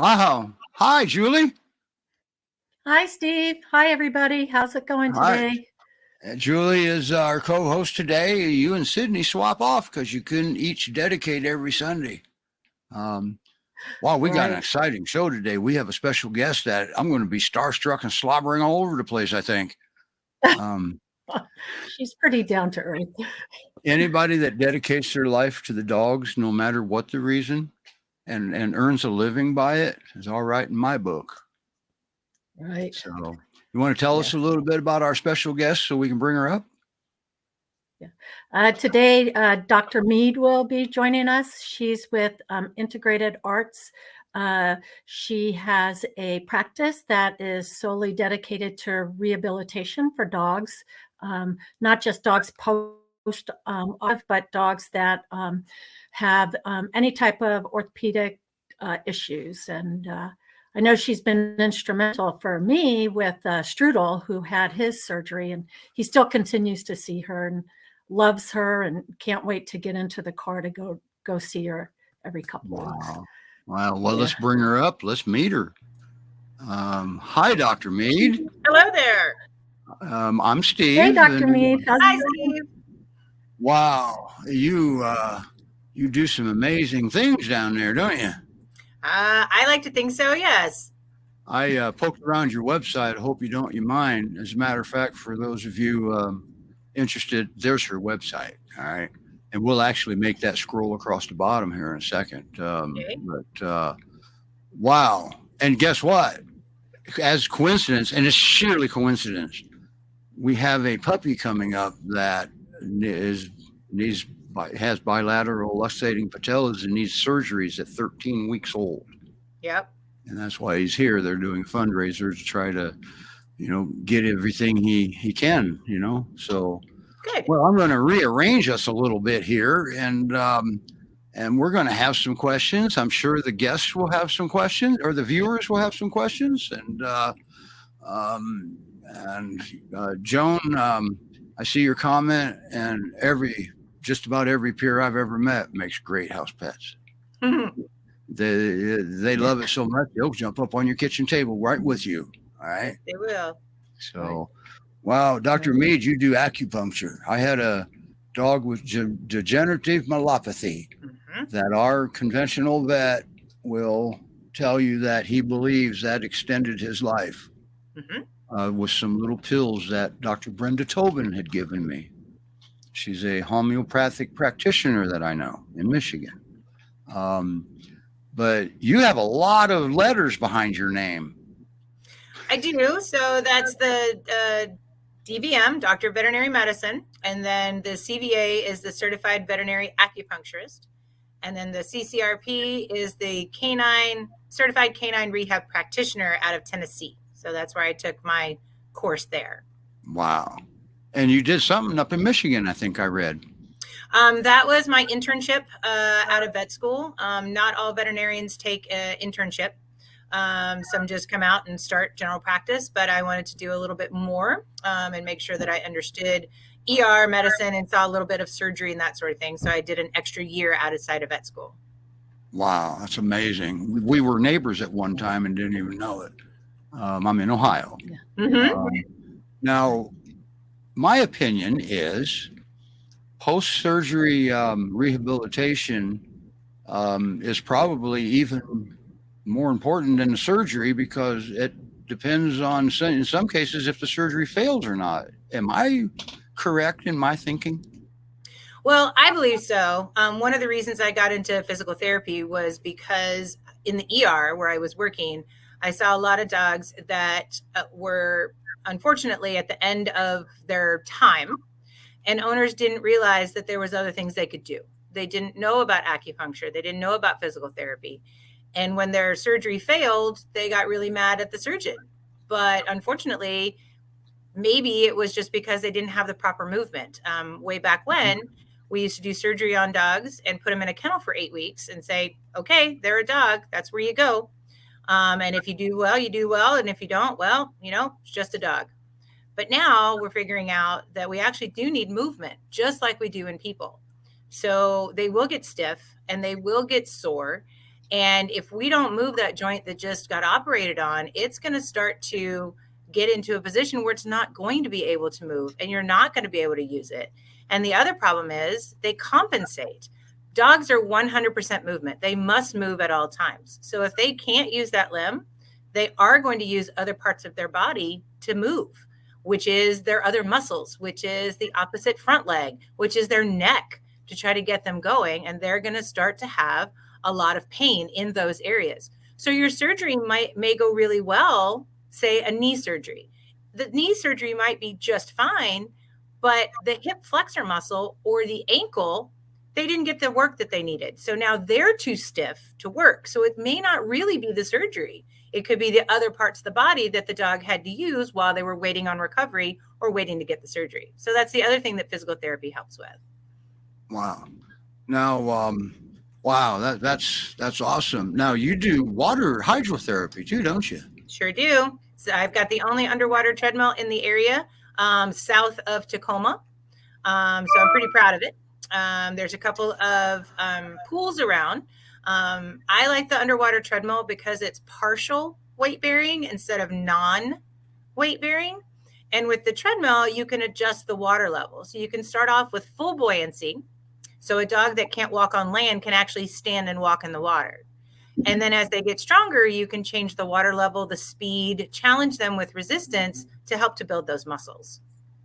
Wow. Hi, Julie. Hi, Steve. Hi, everybody. How's it going today? Julie is our co-host today. You and Sydney swap off because you couldn't each dedicate every Sunday. Wow, we got an exciting show today. We have a special guest that I'm going to be starstruck and slobbering all over the place, I think. She's pretty down to earth. Anybody that dedicates their life to the dogs, no matter what the reason, and earns a living by it is all right in my book. Right. So You want to tell us a little bit about our special guest so we can bring her up? Today, Dr. Mead will be joining us. She's with Integrated Arts. She has a practice that is solely dedicated to rehabilitation for dogs, not just dogs but dogs that have any type of orthopedic issues. And I know she's been instrumental for me with Strudel, who had his surgery, and he still continues to see her and loves her and can't wait to get into the car to go see her every couple of weeks. Wow. Well, let's bring her up. Let's meet her. Hi, Dr. Mead. Hello there. I'm Steve. Hey, Dr. Mead. Hi, Steve. Wow. You do some amazing things down there, don't you? I like to think so, yes. I poked around your website. I hope you don't mind. As a matter of fact, for those of you interested, there's her website. All right. And we'll actually make that scroll across the bottom here in a second. Okay. But wow. And guess what? As coincidence, and it's sheerly coincidence, we have a puppy coming up that has bilateral luxating patellas and needs surgeries at 13 weeks old. Yep. And that's why he's here. They're doing fundraisers to try to, get everything he can, So, good. Well, I'm going to rearrange us a little bit here, and we're going to have some questions. I'm sure the guests will have some questions, or the viewers will have some questions. And Joan, I see your comment, and just about every peer I've ever met makes great house pets. Mm-hmm. They love it so much they'll jump up on your kitchen table right with you. All right. They will. So, wow, Dr. Mead, you do acupuncture. I had a dog with degenerative myelopathy that our conventional vet will tell you that he believes that extended his life with some little pills that Dr. Brenda Tobin had given me. She's a homeopathic practitioner that I know in Michigan. But you have a lot of letters behind your name. I do. So that's the DVM, Doctor of Veterinary Medicine. And then the CVA is the Certified Veterinary Acupuncturist. And then the CCRP is the Certified Canine Rehab Practitioner out of Tennessee. So that's where I took my course there. Wow. And you did something up in Michigan, I think I read. That was my internship out of vet school. Not all veterinarians take an internship. Some just come out and start general practice, but I wanted to do a little bit more and make sure that I understood ER medicine and saw a little bit of surgery and that sort of thing. So I did an extra year outside of vet school. Wow, that's amazing. We were neighbors at one time and didn't even know it. I'm in Ohio. Now, my opinion is post-surgery rehabilitation is probably even more important than the surgery because it depends on, in some cases, if the surgery fails or not. Am I correct in my thinking? Well, I believe so. One of the reasons I got into physical therapy was because in the ER where I was working, I saw a lot of dogs that were unfortunately at the end of their time, and owners didn't realize that there was other things they could do. They didn't know about acupuncture. They didn't know about physical therapy. And when their surgery failed, they got really mad at the surgeon. But unfortunately, maybe it was just because they didn't have the proper movement. Way back when, we used to do surgery on dogs and put them in a kennel for 8 weeks and say, okay, they're a dog. That's where you go. And if you do well, you do well. And if you don't, well, it's just a dog. But now we're figuring out that we actually do need movement, just like we do in people. So they will get stiff and they will get sore. And if we don't move that joint that just got operated on, it's going to start to get into a position where it's not going to be able to move and you're not going to be able to use it. And the other problem is they compensate. Dogs are 100% movement. They must move at all times. So if they can't use that limb, they are going to use other parts of their body to move, which is their other muscles, which is the opposite front leg, which is their neck, to try to get them going. And they're going to start to have a lot of pain in those areas. So your surgery may go really well, say a knee surgery. the knee surgery might be just fine, but the hip flexor muscle or the ankle, they didn't get the work that they needed. So now they're too stiff to work. So it may not really be the surgery. It could be the other parts of the body that the dog had to use while they were waiting on recovery or waiting to get the surgery. So that's the other thing that physical therapy helps with. Wow. Now, wow, that's awesome. Now you do water hydrotherapy too, don't you? Sure do. So I've got the only underwater treadmill in the area, south of Tacoma. So I'm pretty proud of it. There's a couple of pools around. I like the underwater treadmill because it's partial weight bearing instead of non-weight bearing. And with the treadmill, you can adjust the water level. So you can start off with full buoyancy. So a dog that can't walk on land can actually stand and walk in the water. And then as they get stronger, you can change the water level, the speed, challenge them with resistance to help to build those muscles.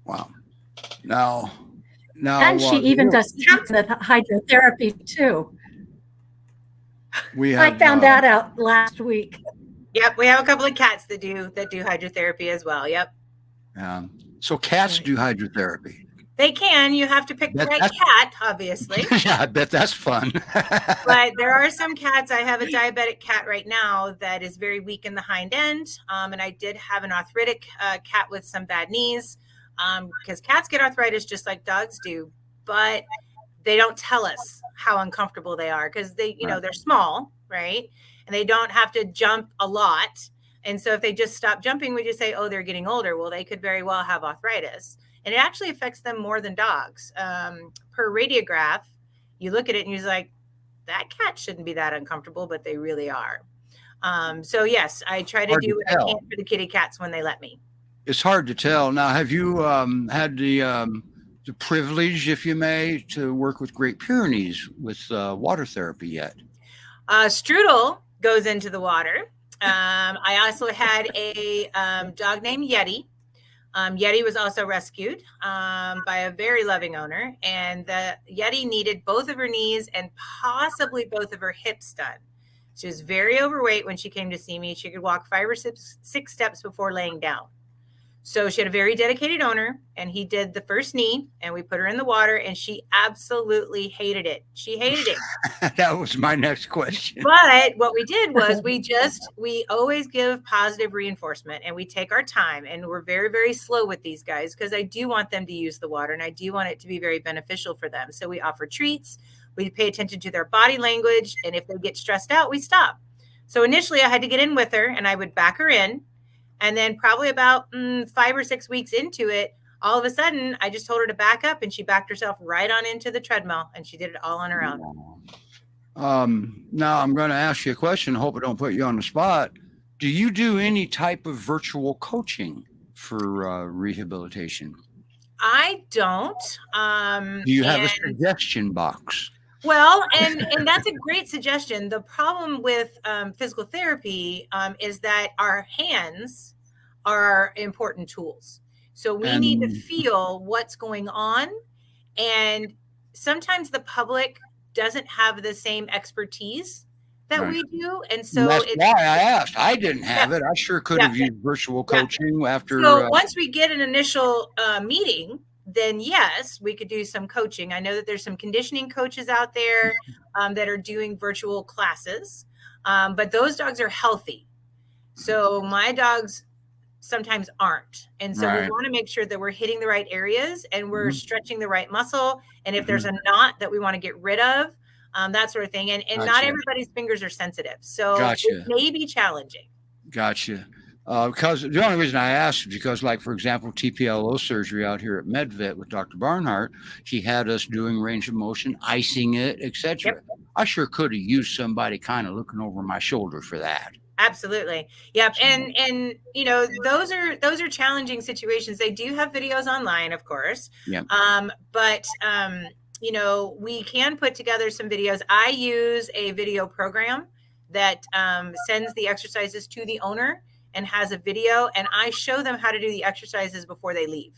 Wow. Now, and she even does cats with hydrotherapy too. I found that out last week. Yep, we have a couple of cats that do hydrotherapy as well. Yep. So cats do hydrotherapy. They can. You have to pick the right cat, obviously. Yeah, I bet that's fun. But there are some cats. I have a diabetic cat right now that is very weak in the hind end. And I did have an arthritic cat with some bad knees, because cats get arthritis just like dogs do. But they don't tell us how uncomfortable they are because they, they're small, right? And they don't have to jump a lot. And so if they just stop jumping, we just say, oh, they're getting older. Well, they could very well have arthritis. And it actually affects them more than dogs. Per radiograph, you look at it and you're like, that cat shouldn't be that uncomfortable, but they really are. So yes, I try to do what I can for the kitty cats when they let me. It's hard to tell. Now, have you had the privilege, if you may, to work with Great Pyrenees with water therapy yet? Strudel goes into the water. I also had a dog named Yeti. Yeti was also rescued by a very loving owner, and the Yeti needed both of her knees and possibly both of her hips done. She was very overweight when she came to see me. She could walk 5 or 6 steps before laying down. So she had a very dedicated owner, and he did the first knee, and we put her in the water, and she absolutely hated it. She hated it. That was my next question. But what we did was we always give positive reinforcement, and we take our time, and we're very, very slow with these guys because I do want them to use the water, and I do want it to be very beneficial for them. So we offer treats, we pay attention to their body language, and if they get stressed out, we stop. So initially I had to get in with her, and I would back her in. And then probably about 5 or 6 weeks into it, all of a sudden, I just told her to back up, and she backed herself right on into the treadmill, and she did it all on her own. Now I'm going to ask you a question. Hope I don't put you on the spot. Do you do any type of virtual coaching for rehabilitation? I don't. Do you have a suggestion box? Well, and that's a great suggestion. The problem with physical therapy is that our hands are important tools. So we need to feel what's going on. And sometimes the public doesn't have the same expertise that we do. And so that's why I asked. I didn't have it. I sure could have used virtual coaching after. So once we get an initial meeting, then yes, we could do some coaching. I know that there's some conditioning coaches out there that are doing virtual classes, but those dogs are healthy. So my dogs sometimes aren't. And so we want to make sure that we're hitting the right areas and we're stretching the right muscle. And if there's a knot that we want to get rid of, that sort of thing. And not everybody's fingers are sensitive. So it may be challenging. Gotcha. Because the only reason I asked is because, like, for example, TPLO surgery out here at MedVet with Dr. Barnhart, he had us doing range of motion, icing it, etc. Yep. I sure could have used somebody kind of looking over my shoulder for that. Absolutely. Yep. And those are challenging situations. They do have videos online, of course. Yeah. But we can put together some videos. I use a video program that sends the exercises to the owner and has a video, and I show them how to do the exercises before they leave.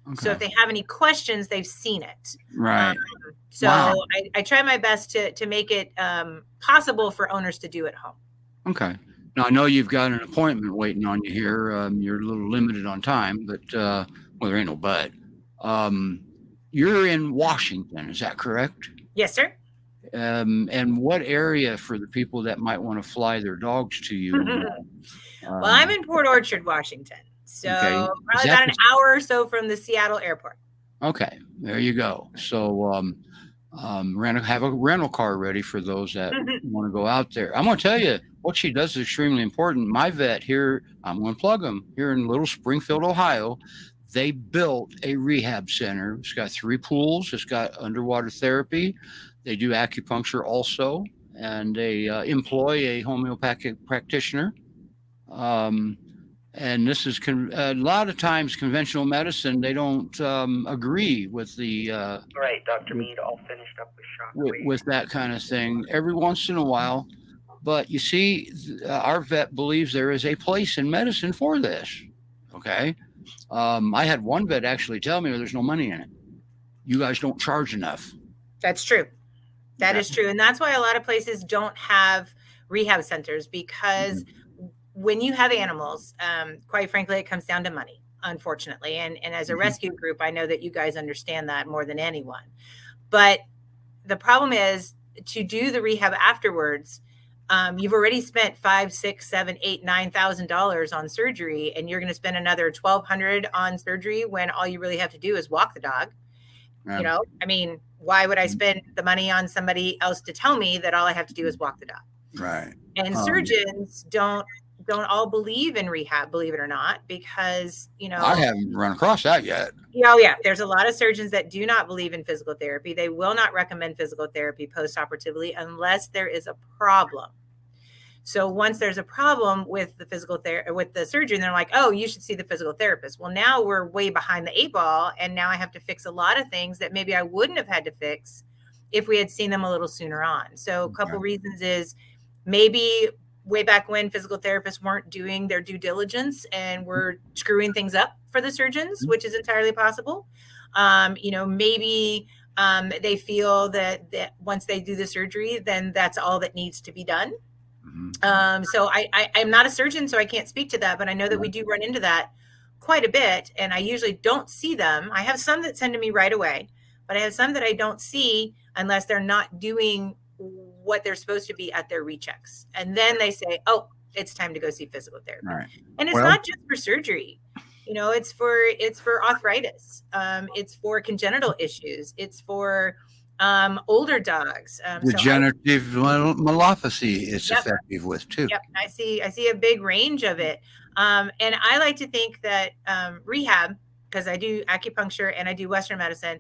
Okay. So if they have any questions, they've seen it. Right. I try my best to make it possible for owners to do at home. Okay. Now, I know you've got an appointment waiting on you here. You're a little limited on time, but well, there ain't no but. You're in Washington, is that correct? Yes, sir. And what area for the people that might want to fly their dogs to you? Well, I'm in Port Orchard, Washington. So Okay. probably about an hour or so from the Seattle airport. Okay, there you go. So have a rental car ready for those that want to go out there. I'm going to tell you what she does is extremely important. My vet here, I'm going to plug them here in Little Springfield, Ohio. They built a rehab center. It's got 3 pools. It's got underwater therapy. They do acupuncture also, and they employ a homeopathic practitioner. And this is a lot of times conventional medicine. They don't agree with the right. Dr. Mead all finished up with shockwave. With that kind of thing every once in a while. But you see, our vet believes there is a place in medicine for this. Okay. I had one vet actually tell me there's no money in it. You guys don't charge enough. That's true. That is true. And that's why a lot of places don't have rehab centers, because when you have animals, quite frankly, it comes down to money, unfortunately. And as a rescue group, I know that you guys understand that more than anyone. But the problem is, to do the rehab afterwards, you've already spent $5,000, $6,000, $7,000, $9,000 on surgery, and you're going to spend another $1,200 on surgery when all you really have to do is walk the dog. You know, I mean, why would I spend the money on somebody else to tell me that all I have to do is walk the dog? Right. And surgeons don't all believe in rehab, believe it or not, because, you know, I haven't run across that yet. Oh yeah. There's a lot of surgeons that do not believe in physical therapy. They will not recommend physical therapy post-operatively unless there is a problem. So once there's a problem with the with the surgeon, they're like, oh, you should see the physical therapist. Well, now we're way behind the 8 ball. And now I have to fix a lot of things that maybe I wouldn't have had to fix if we had seen them a little sooner on. So a couple reasons is maybe way back when physical therapists weren't doing their due diligence and were screwing things up for the surgeons, which is entirely possible. You know, maybe they feel that once they do the surgery, then that's all that needs to be done. So I'm not a surgeon, so I can't speak to that, but I know that we do run into that quite a bit, and I usually don't see them. I have some that send to me right away, but I have some that I don't see unless they're not doing what they're supposed to be at their rechecks. And then they say, oh, it's time to go see physical therapy. Right. And it's not just for surgery. You know, it's for arthritis. It's for congenital issues. It's for older dogs. Degenerative myelopathy is effective with too. Yep. I see a big range of it. And I like to think that rehab, because I do acupuncture and I do Western medicine,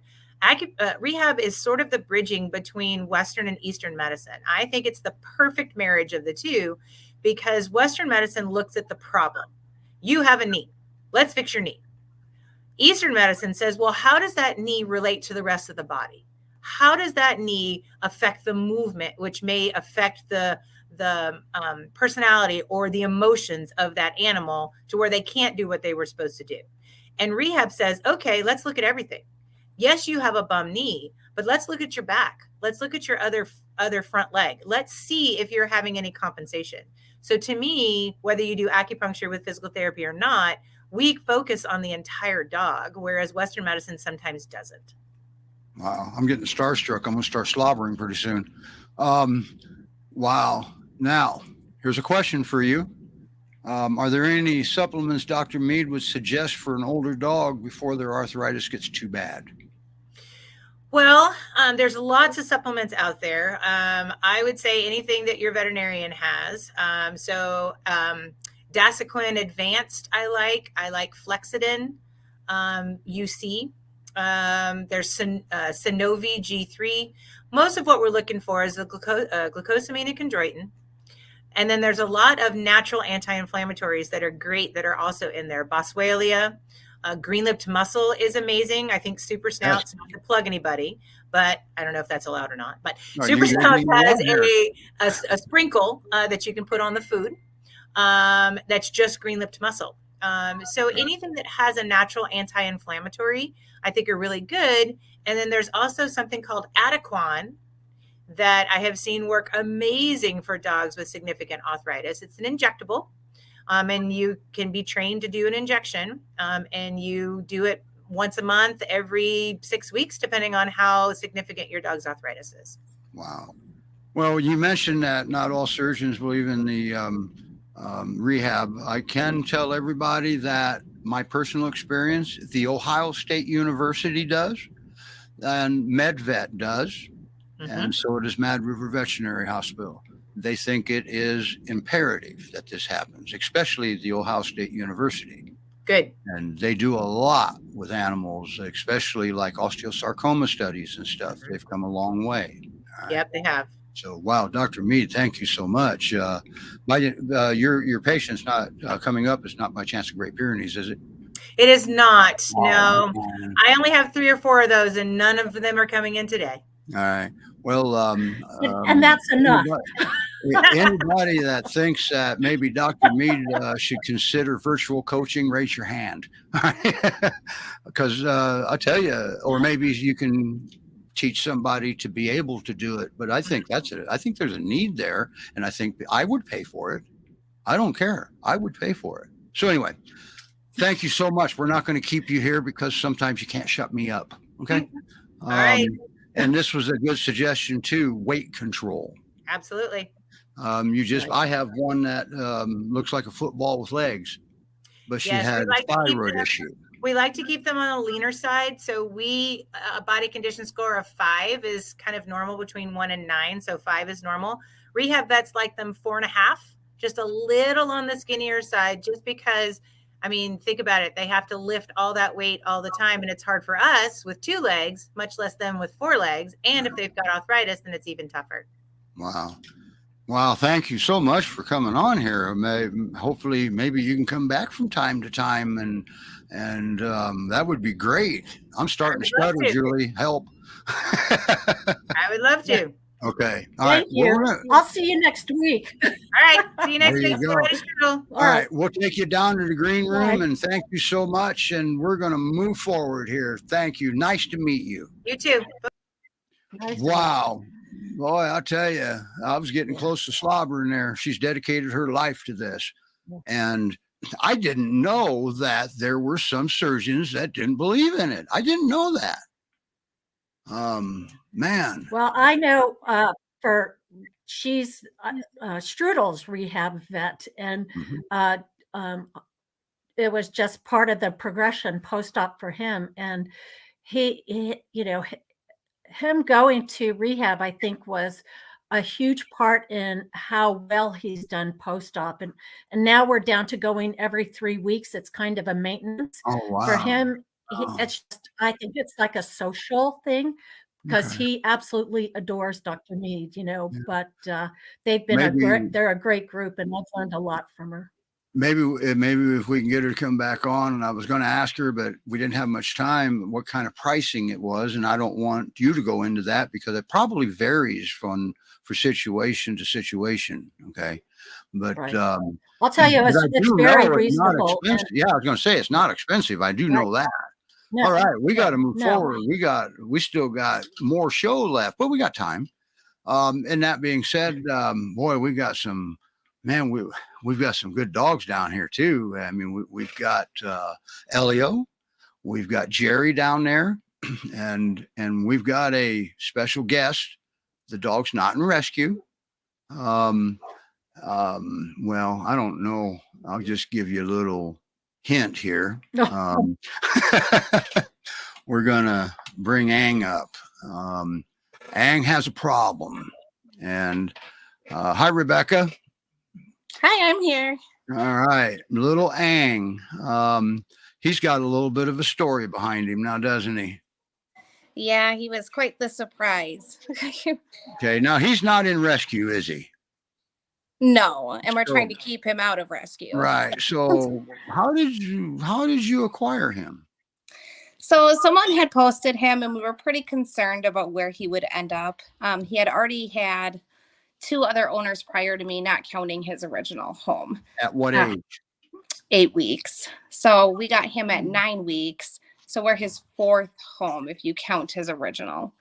rehab is sort of the bridging between Western and Eastern medicine. I think it's the perfect marriage of the two, because Western medicine looks at the problem. You have a knee. Let's fix your knee. Eastern medicine says, well, how does that knee relate to the rest of the body? How does that knee affect the movement, which may affect the personality or the emotions of that animal to where they can't do what they were supposed to do? And rehab says, okay, let's look at everything. Yes, you have a bum knee, but let's look at your back. Let's look at your other front leg. Let's see if you're having any compensation. So to me, whether you do acupuncture with physical therapy or not, we focus on the entire dog, whereas Western medicine sometimes doesn't. Wow. I'm getting starstruck. I'm going to start slobbering pretty soon. Wow. Now, here's a question for you. Are there any supplements Dr. Mead would suggest for an older dog before their arthritis gets too bad? Well, there's lots of supplements out there. I would say anything that your veterinarian has. Dasaquin Advanced, I like Flexidin, UC. There's Synovi G3. Most of what we're looking for is the glucosamine and chondroitin. And then there's a lot of natural anti-inflammatories that are great that are also in there. Boswellia, green-lipped mussel is amazing. I think Super Snout's not to plug anybody, but I don't know if that's allowed or not. But Super Snout has a sprinkle that you can put on the food that's just green-lipped mussel. So anything that has a natural anti-inflammatory, I think are really good. And then there's also something called Adequan that I have seen work amazing for dogs with significant arthritis. It's an injectable, and you can be trained to do an injection, and you do it once a month, every 6 weeks, depending on how significant your dog's arthritis is. Wow. Well, you mentioned that not all surgeons believe in the rehab. I can tell everybody that my personal experience, the Ohio State University does, and MedVet does, and so does Mad River Veterinary Hospital. They think it is imperative that this happens, especially the Ohio State University. Good. And they do a lot with animals, especially like osteosarcoma studies and stuff. They've come a long way. Right. Yep, they have. So, wow, Dr. Mead, thank you so much. Your patient's not coming up. It's not by chance of Great Pyrenees, is it? It is not. No, I only have 3 or 4 of those, and none of them are coming in today. All right. Well, and that's enough. Anybody that thinks that maybe Dr. Mead should consider virtual coaching, raise your hand. Because I'll tell you, or maybe you can teach somebody to be able to do it. But I think that's it. I think there's a need there, and I think I would pay for it. I don't care. I would pay for it. So anyway, thank you so much. We're not going to keep you here because sometimes you can't shut me up. Okay. All right. And this was a good suggestion too, weight control. Absolutely. I have one that looks like a football with legs, but she had a thyroid issue. We like to keep them on a leaner side. So a body condition score of 5 is kind of normal, between 1 and 9. So 5 is normal. Rehab vets like them 4.5, just a little on the skinnier side, just because, I mean, think about it. They have to lift all that weight all the time. And it's hard for us with 2 legs, much less them with 4 legs. And if they've got arthritis, then it's even tougher. Wow. Wow. Thank you so much for coming on here. Hopefully, maybe you can come back from time to time, and that would be great. I'm starting to stutter, Julie. Help. I would love to. Okay. Thank you. I'll see you next week. All right. See you next week. All right. We'll take you down to the green room, and thank you so much. And we're going to move forward here. Thank you. Nice to meet you. You too. Wow. Boy, I'll tell you, I was getting close to slobbering there. She's dedicated her life to this. And I didn't know that there were some surgeons that didn't believe in it. I didn't know that. Man. Well, I know she's Strudel's rehab vet, and it was just part of the progression post-op for him. And he him going to rehab, I think, was a huge part in how well he's done post-op. And now we're down to going every 3 weeks. It's kind of a maintenance for him. It's just, I think it's like a social thing, because he absolutely adores Dr. Mead, but they've been they're a great group, and I've learned a lot from her. Maybe if we can get her to come back on, and I was going to ask her, but we didn't have much time, what kind of pricing it was. And I don't want you to go into that because it probably varies for situation to situation. Okay. But I'll tell you, it's very reasonable. I was going to say it's not expensive. I do know that. No, all right. We got to move forward. We still got more show left, but we got time. And that being said, boy, we got some, man, we've got some good dogs down here too. I mean, we've got Elio, we've got Jerry down there, and we've got a special guest. The dog's not in rescue. Well, I don't know. I'll just give you a little hint here. We're gonna bring Ang up. Ang has a problem, and hi, Rebecca. Hi, I'm here. All right, little Ang. He's got a little bit of a story behind him now, doesn't he? Yeah, he was quite the surprise. Okay, now he's not in rescue, is he? No, and we're trying to keep him out of rescue. Right. So how did you acquire him? So someone had posted him, and we were pretty concerned about where he would end up. He had already had 2 other owners prior to me, not counting his original home. At what age? 8 weeks. So we got him at 9 weeks. So we're his 4th home if you count his original.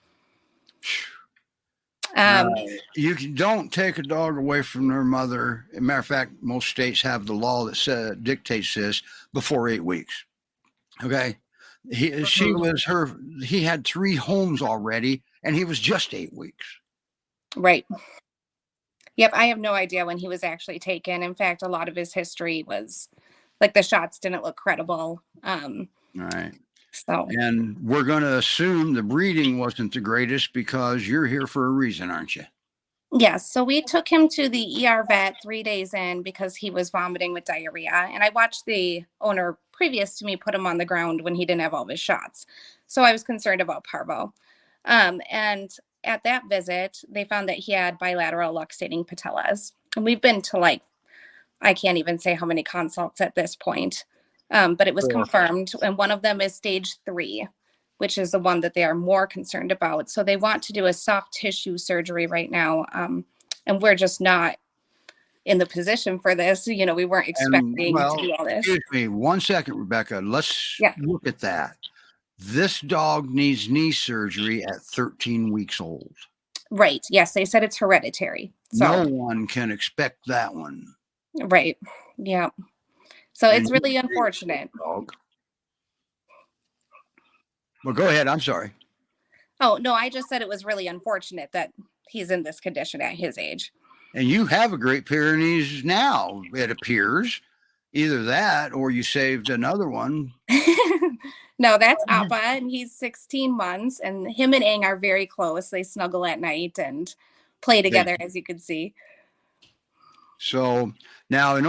Don't take a dog away from their mother. As a matter of fact, most states have the law that dictates this before 8 weeks. Okay. He had 3 homes already, and he was just 8 weeks. Right. Yep. I have no idea when he was actually taken. In fact, a lot of his history was like the shots didn't look credible. All right. So, and we're going to assume the breeding wasn't the greatest because you're here for a reason, aren't you? yes. So we took him to the ER vet 3 days in because he was vomiting with diarrhea. And I watched the owner previous to me put him on the ground when he didn't have all his shots. So I was concerned about parvo. And at that visit, they found that he had bilateral luxating patellas. And we've been to I can't even say how many consults at this point. But it was confirmed. And one of them is stage 3, which is the one that they are more concerned about. So they want to do a soft tissue surgery right now. And we're just not in the position for this. We weren't expecting to do all this. Excuse me 1 second, Rebecca. Let's look at that. This dog needs knee surgery at 13 weeks old. Right. Yes. They said it's hereditary. So no one can expect that one. Right. Yeah. So it's really unfortunate. Dog. Well, go ahead. I'm sorry. Oh, no, I just said it was really unfortunate that he's in this condition at his age. And you have a Great Pyrenees now, it appears. Either that or you saved another one. No, that's Appa, and he's 16 months, and him and Aang are very close. They snuggle at night and play together, as you can see. So now they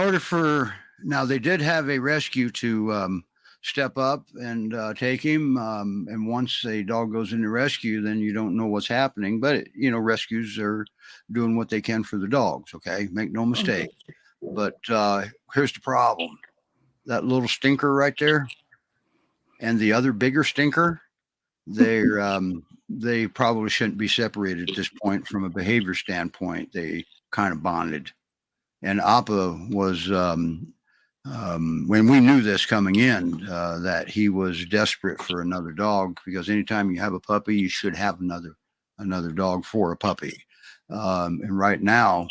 did have a rescue to step up and take him. And once a dog goes into rescue, then you don't know what's happening. But, rescues are doing what they can for the dogs. Okay. Make no mistake. Mm-hmm. But here's the problem. That little stinker right there and the other bigger stinker, they probably shouldn't be separated at this point from a behavior standpoint. They kind of bonded. And Appa was, when we knew this coming in, that he was desperate for another dog, because anytime you have a puppy, you should have another dog for a puppy. And right now,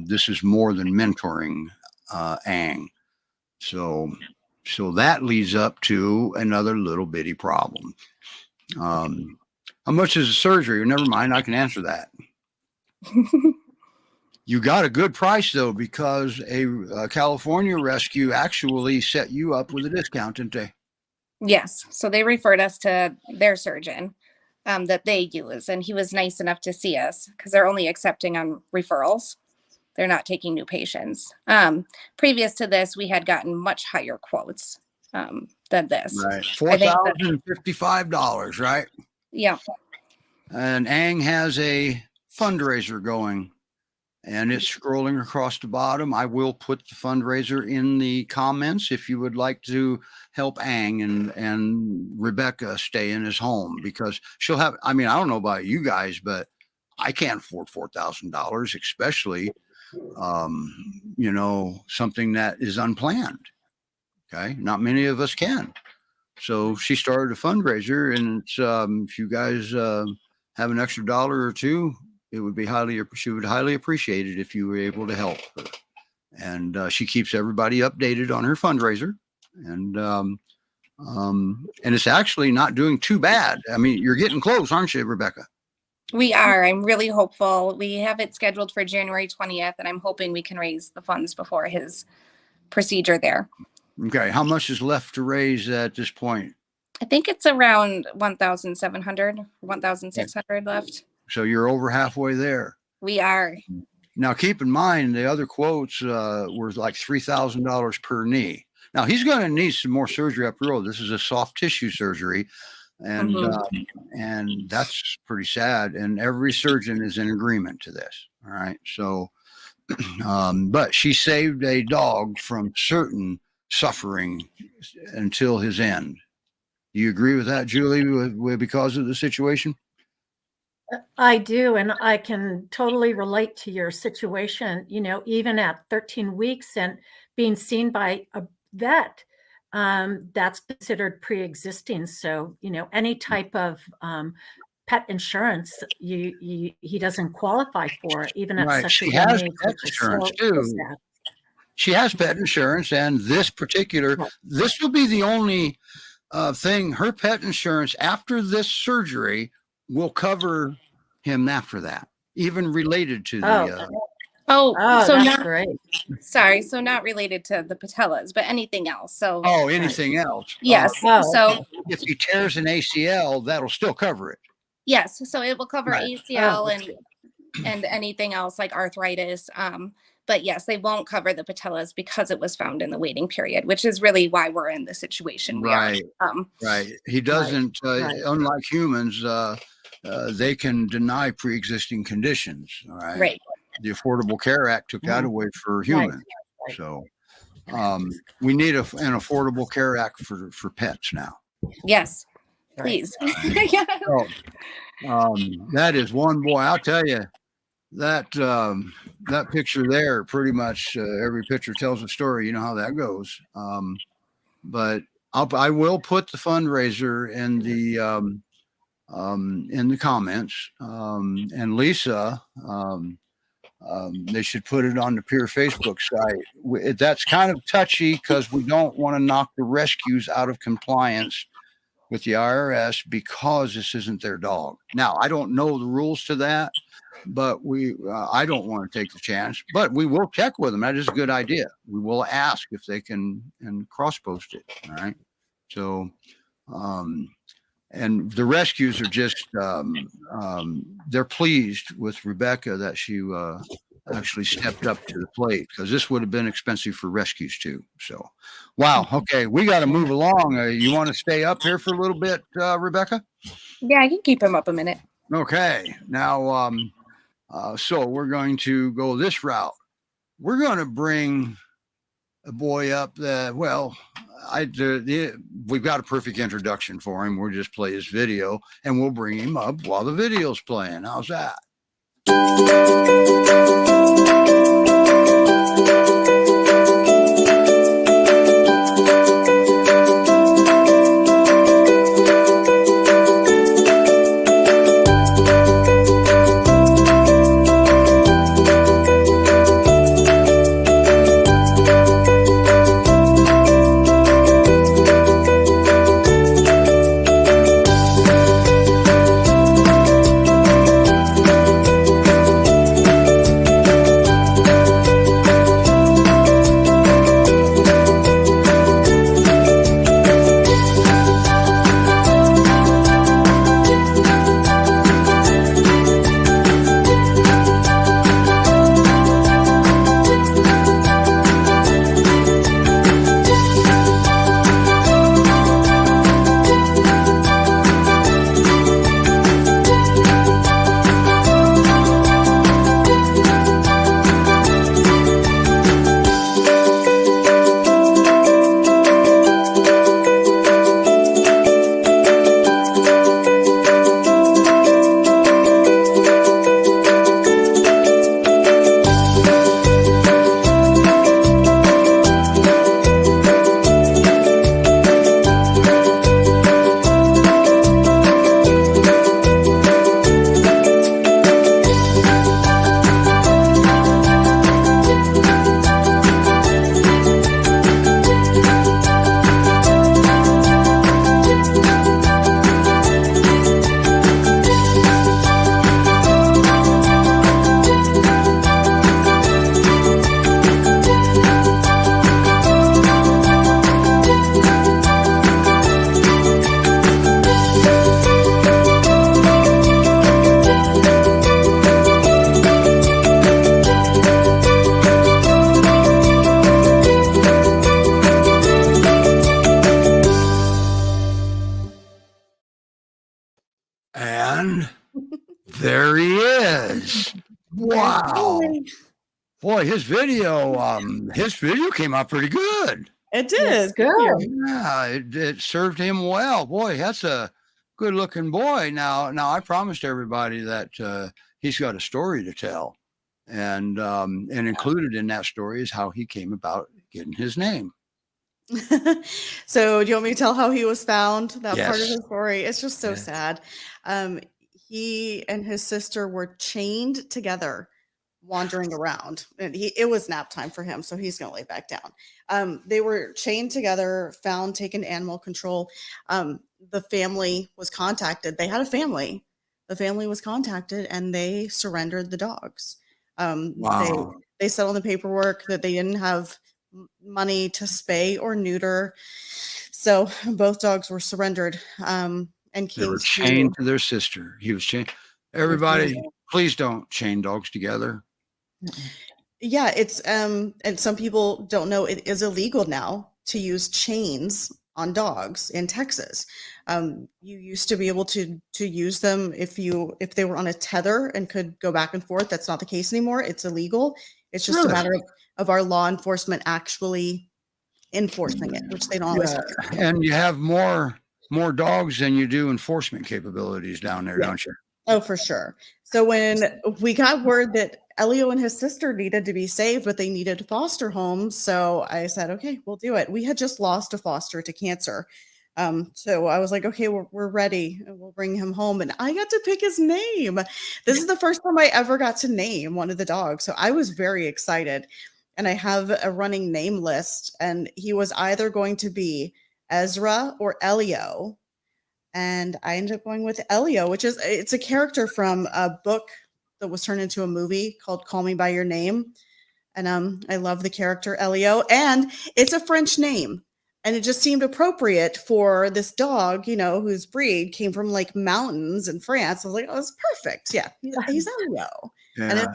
this is more than mentoring Aang. So that leads up to another little bitty problem. How much is the surgery? Never mind, I can answer that. You got a good price, though, because a California rescue actually set you up with a discount, didn't they? Yes. So they referred us to their surgeon that they use. And he was nice enough to see us because they're only accepting on referrals. They're not taking new patients. Previous to this, we had gotten much higher quotes than this. Right. $4,055, right? Yeah. And Aang has a fundraiser going. And it's scrolling across the bottom. I will put the fundraiser in the comments if you would like to help Aang and Rebecca stay in his home, because she'll have, I don't know about you guys, but I can't afford $4,000, especially, something that is unplanned. Okay. Not many of us can. So she started a fundraiser, and it's, if you guys have an extra dollar or two, she would highly appreciate it if you were able to help her. And she keeps everybody updated on her fundraiser. And it's actually not doing too bad. You're getting close, aren't you, Rebecca? We are. I'm really hopeful. We have it scheduled for January 20th, and I'm hoping we can raise the funds before his procedure there. Okay. How much is left to raise at this point? I think it's around 1,700, 1,600 left. So you're over halfway there. We are. Now, keep in mind, the other quotes were like $3,000 per knee. Now, he's going to need some more surgery up the road. This is a soft tissue surgery, and and that's pretty sad. And every surgeon is in agreement to this. All right. So, but she saved a dog from certain suffering until his end. Do you agree with that, Julie, because of the situation? I do, and I can totally relate to your situation. Even at 13 weeks and being seen by a vet, that's considered pre-existing. So, any type of pet insurance, he doesn't qualify for, even at Right. such She a young has age. pet which is insurance so too. sad. She has pet insurance, and this will be the only thing. Her pet insurance after this surgery will cover him after that, even related to the. So that's not great. sorry, so not related to the patellas, but anything else. So Anything else? yes. So if he tears an ACL, that'll still cover it. yes, so it will cover Right. ACL that's and anything else like arthritis. But yes, they won't cover the patellas because it was found in the waiting period, which is really why we're in the situation we are. Right. He doesn't, unlike humans, they can deny pre-existing conditions. All right. Right. The Affordable Care Act took that away for humans. Right. So we need an Affordable Care Act for pets now. Yes, please. Yeah. So, that is one boy. I'll tell you that that picture there, pretty much every picture tells a story. You know how that goes. But I will put the fundraiser in the comments. And Lisa, they should put it on the PYR Facebook site. That's kind of touchy because we don't want to knock the rescues out of compliance with the IRS because this isn't their dog. Now, I don't know the rules to that, but I don't want to take the chance, but we will check with them. That is a good idea. We will ask if they can and cross-post it. All right. So, and the rescues are just, they're pleased with Rebecca that she actually stepped up to the plate, because this would have been expensive for rescues too. So, wow. Okay. We got to move along. You want to stay up here for a little bit, Rebecca? Yeah, I can keep him up a minute. Okay. Now, so we're going to go this route. We're going to bring a boy up that, we've got a perfect introduction for him. We'll just play his video and we'll bring him up while the video's playing. How's that? And there he is. Wow. Boy, his video came out pretty good. It did. It's good. Yeah, it served him well. Boy, that's a good looking boy. Now I promised everybody that he's got a story to tell. And included in that story is how he came about getting his name. So do you want me to tell how he was found? That part of Yes. the story. It's just so Yeah. sad. he and his sister were chained together, wandering around, and it was nap time for him, so he's gonna lay back down. They were chained together, found, taken to animal control. The family was contacted. They had a family. The family was contacted, and they surrendered the dogs. Wow. They said on the paperwork that they didn't have money to spay or neuter, so both dogs were surrendered. And They were came chained to their sister. He was chained. Everybody, please don't chain dogs together. Yeah, it's and some people don't know it is illegal now to use chains on dogs in Texas. You used to be able to use them if they were on a tether and could go back and forth. That's not the case anymore. It's illegal. It's just a matter of our law enforcement actually enforcing it, which they don't always do. And you have more dogs than you do enforcement capabilities down there, don't you? Oh, for sure. So when we got word that Elio and his sister needed to be saved, but they needed foster homes, so I said, okay, we'll do it. We had just lost a foster to cancer. So I was like, okay, we're ready. We'll bring him home. And I got to pick his name. This is the first time I ever got to name one of the dogs. So I was very excited. And I have a running name list. And he was either going to be Ezra or Elio. And I ended up going with Elio, it's a character from a book that was turned into a movie called Call Me by Your Name. And I love the character Elio. And it's a French name. And it just seemed appropriate for this dog, whose breed came from like mountains in France. I was like, oh, it's perfect. Yeah, he's Elio. Yeah.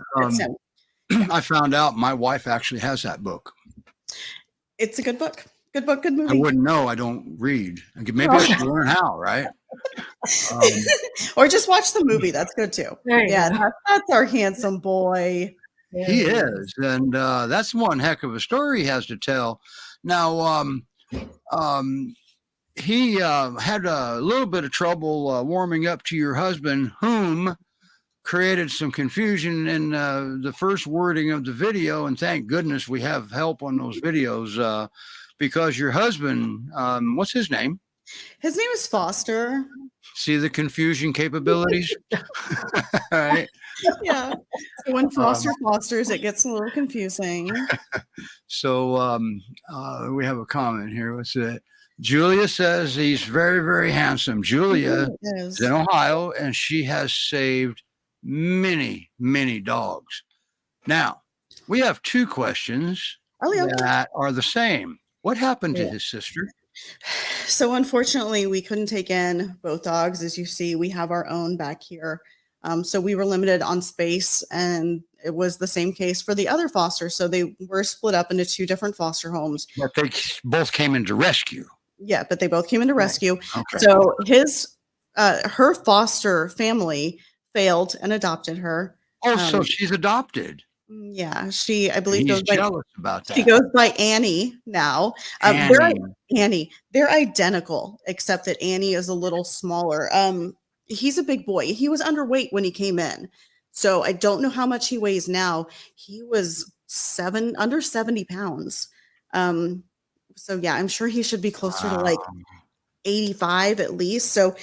And I found out my wife actually has that book. It's a good book. Good book, good movie. I wouldn't know. I don't read. Maybe I should learn how, right? Or just watch the movie. That's good too. Yeah, that's our handsome boy. He is. And that's one heck of a story he has to tell. Now, he had a little bit of trouble warming up to your husband, whom created some confusion in the first wording of the video. And thank goodness we have help on those videos because your husband, what's his name? His name is Foster. See the confusion capabilities? Right. Yeah. So when Foster fosters, it gets a little confusing. So we have a comment here. What's it? Julia says he's very, very handsome. Julia is in Ohio, and she has saved many, many dogs. Now, we have two questions that are the same. What happened to his sister? So unfortunately, we couldn't take in both dogs. As you see, we have our own back here. So we were limited on space, and it was the same case for the other foster. So they were split up into two different foster homes. But they both came into rescue. Yeah, but they both came into rescue. Okay. So her foster family failed and adopted her. Oh, so she's adopted. Yeah, I believe He's jealous about that. She goes by Annie now. Annie. They're identical, except that Annie is a little smaller. He's a big boy. He was underweight when he came in. So I don't know how much he weighs now. He was under 70 pounds. So yeah, I'm sure he should be closer to like 85 at least. So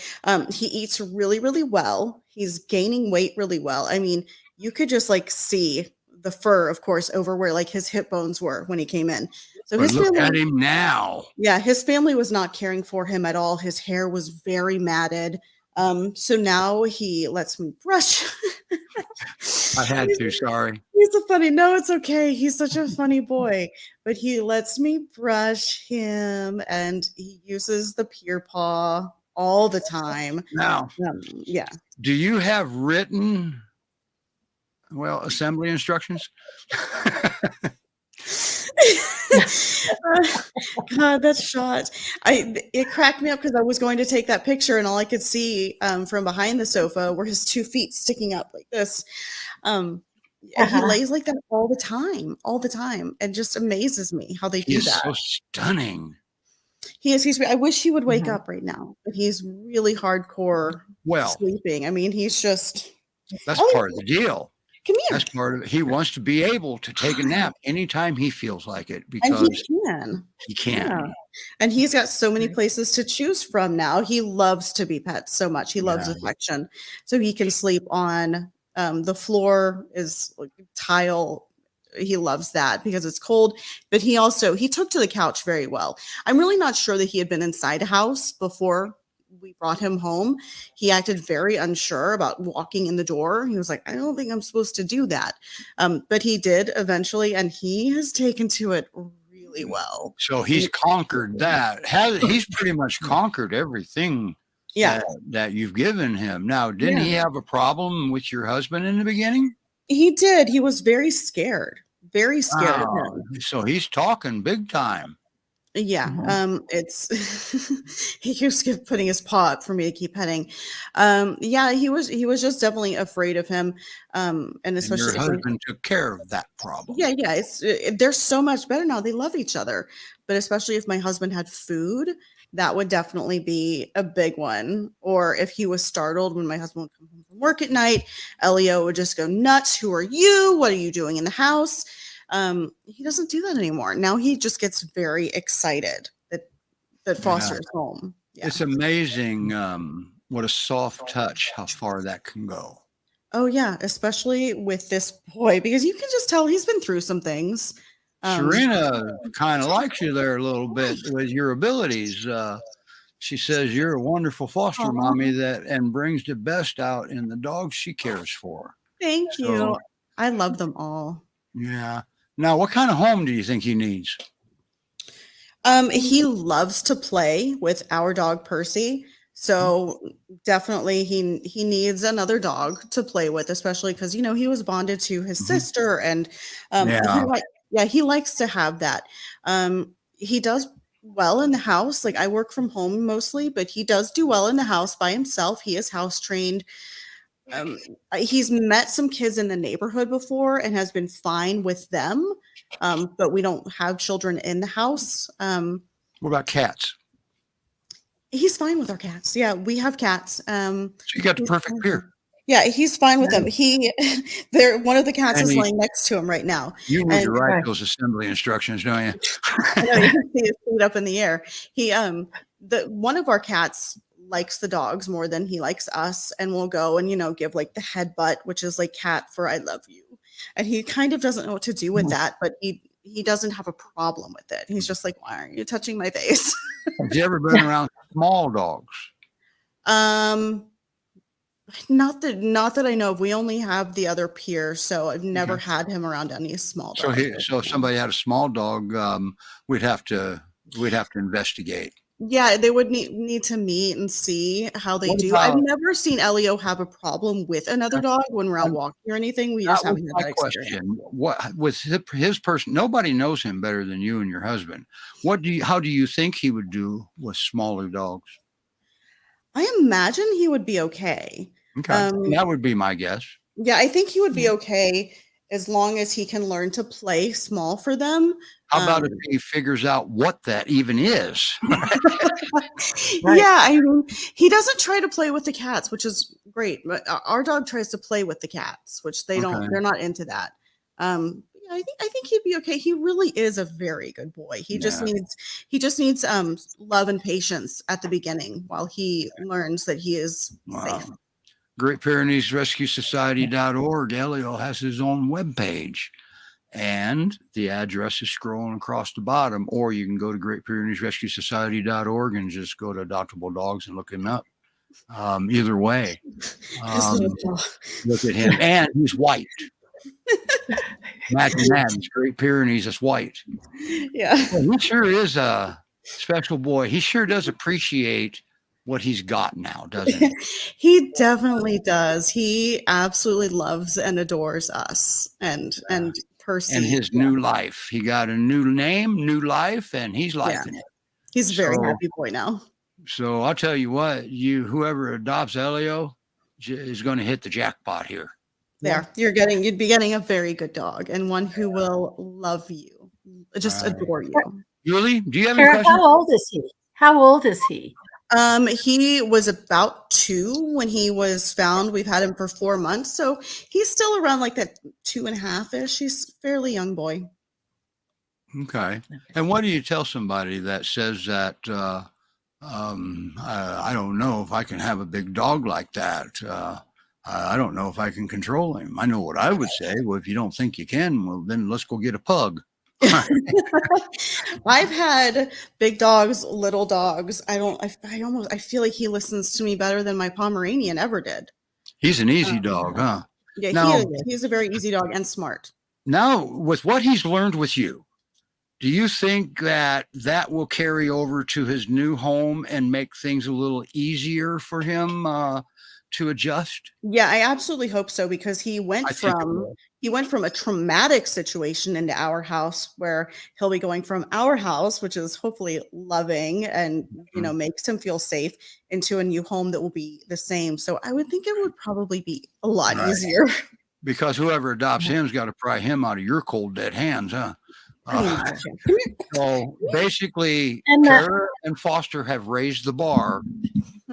he eats really, really well. He's gaining weight really well. I mean, you could just like see the fur, of course, over where like his hip bones were when he came in. So look at him now. Yeah, his family was not caring for him at all. His hair was very matted. So now he lets me brush. I had to, sorry. No, it's okay. He's such a funny boy, but he lets me brush him and he uses the peer paw all the time. Now, yeah. Do you have written, assembly instructions? God, that shot. It cracked me up because I was going to take that picture and all I could see from behind the sofa were his 2 feet sticking up like this. He lays like that all the time. It just amazes me how they do that. He's so stunning. I wish he would wake up right now, but he's really hardcore sleeping. I mean, that's part of the deal. Come here. That's part of it. He wants to be able to take a nap anytime he feels like it And he because can. he can. Yeah. And he's got so many places to choose from now. He loves to be pet so much. He loves Yeah. affection. So he can sleep on the floor is like tile. He loves that because it's cold. But he took to the couch very well. I'm really not sure that he had been inside a house before we brought him home. He acted very unsure about walking in the door. He was like, I don't think I'm supposed to do that. But he did eventually, and he has taken to it really well. So he's conquered that. He's pretty much conquered everything Yeah. that you've given him. Now, didn't he have a problem with your husband in the beginning? He did. He was very scared of Wow. him. So he's talking big time. Yeah. It's he keeps putting his paw up for me to keep petting. Yeah, he was just definitely afraid of him. And And especially your husband took care of that problem. yeah, they're so much better now. They love each other. But especially if my husband had food, that would definitely be a big one. Or if he was startled when my husband would come home from work at night, Elio would just go nuts. Who are you? What are you doing in the house? He doesn't do that anymore. Now he just gets very excited that Foster is home. Yeah. It's amazing what a soft touch, how far that can go. Oh yeah, especially with this boy, because you can just tell he's been through some things. Serena kind of likes you there a little bit with your abilities. She says you're a wonderful foster mommy and brings the best out in the dogs she cares for. Thank you. I love them all. Yeah. Now, what kind of home do you think he needs? He loves to play with our dog Percy. So definitely he needs another dog to play with, especially because he was bonded to his sister and he likes to have that. He does well in the house. Like I work from home mostly, but he does do well in the house by himself. He is house trained. He's met some kids in the neighborhood before and has been fine with them. But we don't have children in the house. What about cats? He's fine with our cats. Yeah, we have cats. So you got the perfect pair. Yeah, he's fine with them. One of the cats is laying next to him right now. You need to write those assembly instructions, don't you? I know, you can see his feet up in the air. One of our cats likes the dogs more than he likes us, and will go and give like the headbutt, which is like cat for I love you, and he kind of doesn't know what to do with that, but he doesn't have a problem with it. He's just like, why aren't you touching my face? Have you ever been around small dogs? Not that I know of. We only have the other peer, so I've never had him around any small dogs. So if somebody had a small dog, we'd have to investigate. Yeah, they would need to meet and see how they do. I've never seen Elio have a problem with another dog when we're out walking or anything. We just haven't had that experience. What with his person? Nobody knows him better than you and your husband. How do you think he would do with smaller dogs? I imagine he would be okay. Okay, that would be my guess. Yeah, I think he would be okay as long as he can learn to play small for them. How about if he figures out what that even is? Right. Yeah, I mean, he doesn't try to play with the cats, which is great. But our dog tries to play with the cats, which they don't. They're not into that. I think he'd be okay. He really is a very good boy. He just needs love and patience at the beginning while he learns that he is safe. Great Pyrenees Rescue Society.org. Elio has his own webpage, and the address is scrolling across the bottom, or you can go to Great Pyrenees Rescue Society.org and just go to Adoptable Dogs and look him up. Either way, look at him, and he's white. Imagine that. He's Great Pyrenees. It's white. Yeah. Well, he sure is a special boy. He sure does appreciate what he's got now, doesn't he? He definitely does. He absolutely loves and adores us and Percy. And his new life. He got a new name, new life, and he's liking it. He's a very happy boy now. So I'll tell you what, whoever adopts Elio is going to hit the jackpot here. There, you'd be getting a very good dog and one who will love you, just adore you. Julie, do you have any questions? How old is he? He was about 2 when he was found. We've had him for 4 months, so he's still around like that 2.5-ish. He's a fairly young boy. Okay. And what do you tell somebody that says that, I don't know if I can have a big dog like that. I don't know if I can control him. I know what I would say. Well, if you don't think you can, well, then let's go get a pug. I've had big dogs, little dogs. I feel like he listens to me better than my Pomeranian ever did. He's an easy dog, huh? Yeah, Now- he's a very easy dog and smart. Now, with what he's learned with you, do you think that that will carry over to his new home and make things a little easier for him to adjust? Yeah, I absolutely hope so, because he went I think it from will. a traumatic situation into our house, where he'll be going from our house, which is hopefully loving and makes him feel safe, into a new home that will be the same. So I would think it would probably be a lot Right. easier. Because whoever adopts him's got to pry him out of your cold dead hands, huh? So basically, And that- Kara and Foster have raised the bar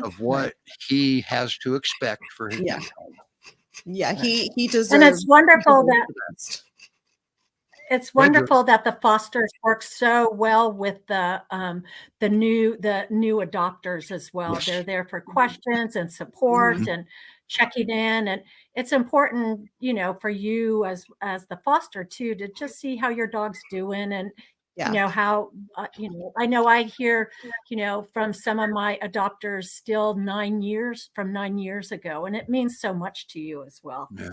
of what he has to expect for his Yeah. new home. Yeah, he deserves. And it's wonderful that the best. it's wonderful that the fosters work so well with the new adopters as well. Yes. They're there for questions and support Mhm. and checking in, and it's important, for you as the foster too, to just see how your dog's doing, and Yeah. how I know I hear from some of my adopters still 9 years ago, and it means so much to you as well. Yeah.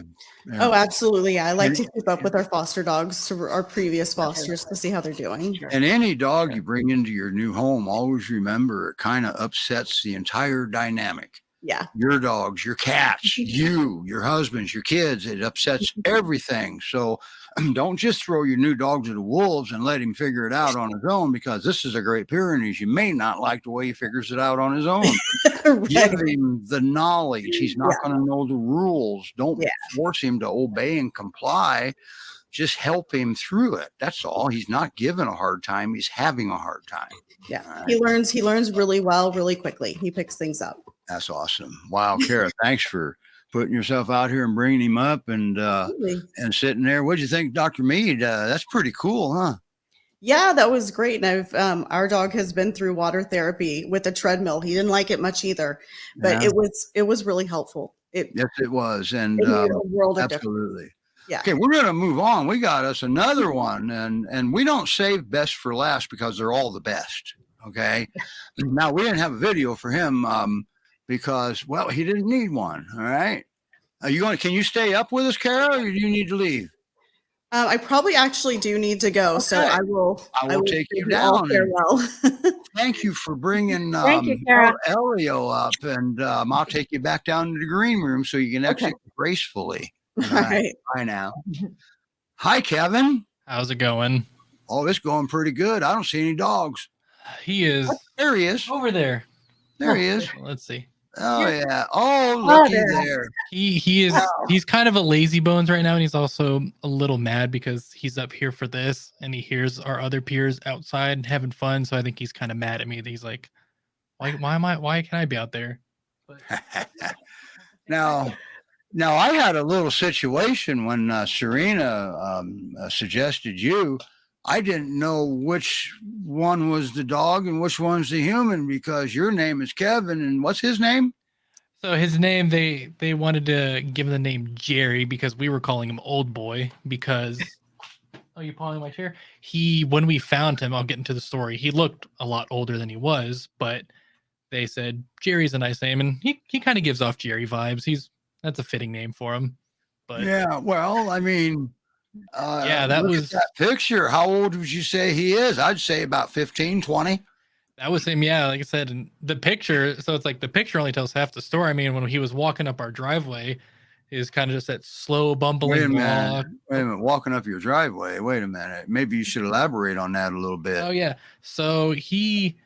Oh, absolutely. Yeah, I like And- to keep up with our foster dogs, our previous fosters, to see how they're doing. And any dog you bring into your new home, always remember it kind of upsets the entire dynamic. Yeah. Your dogs, your cats, you, your husbands, your kids, it upsets everything. So don't just throw your new dog to the wolves and let him figure it out on his own, because this is a Great Pyrenees. You may not like the way he figures it out on his own. Give him the knowledge. He's not going to know the rules. Don't force him to obey and comply. Just help him through it. That's all. He's not given a hard time. He's having a hard time. Yeah. He learns really well, really quickly. He picks things up. That's awesome. Wow, Kara, thanks for putting yourself out here and bringing him up and sitting there. What'd you think, Dr. Mead? That's pretty cool, huh? Yeah, that was great. And our dog has been through water therapy with a treadmill. He didn't like it much either, but it was really helpful. Yes, it was. And it made a world of absolutely. Yeah. Okay, we're going to move on. We got us another one, and we don't save best for last because they're all the best. Okay. Now, we didn't have a video for him because, well, he didn't need one. All right. Can you stay up with us, Kara, or do you need to leave? I probably actually do need to go, so I will take you bid all down. farewell. Thank you for bringing Thank you, Kara. Elio up, and I'll take you back down to the green room so you can exit gracefully. All right. Bye now. Hi, Kevin. How's it going? Oh, it's going pretty good. I don't see any dogs. He is There he is. over there. There he is. Let's see. Oh, yeah. Oh, looky there. He is he's kind of a lazy bones right now, and he's also a little mad because he's up here for this and he hears our other peers outside having fun. So I think he's kind of mad at me. He's like, why can I be out there? But Now, I had a little situation when Serena suggested you. I didn't know which one was the dog and which one's the human, because your name is Kevin, and what's his name? so his name, they wanted to give him the name Jerry because we were calling him Old Boy because oh, you pawing my chair? When we found him, I'll get into the story. He looked a lot older than he was, but they said Jerry's a nice name, and he kind of gives off Jerry vibes. That's a fitting name for him. But Yeah, well, I mean, that look at was that picture. How old would you say he is? I'd say about 15, 20. that was him. Yeah, like I said, in the picture. So it's like the picture only tells half the story. I mean, when he was walking up our driveway, is kind of just that slow bumbling walk. Wait a minute. Walking up your driveway. Wait a minute. Maybe you should elaborate on that a little bit. Oh yeah. So he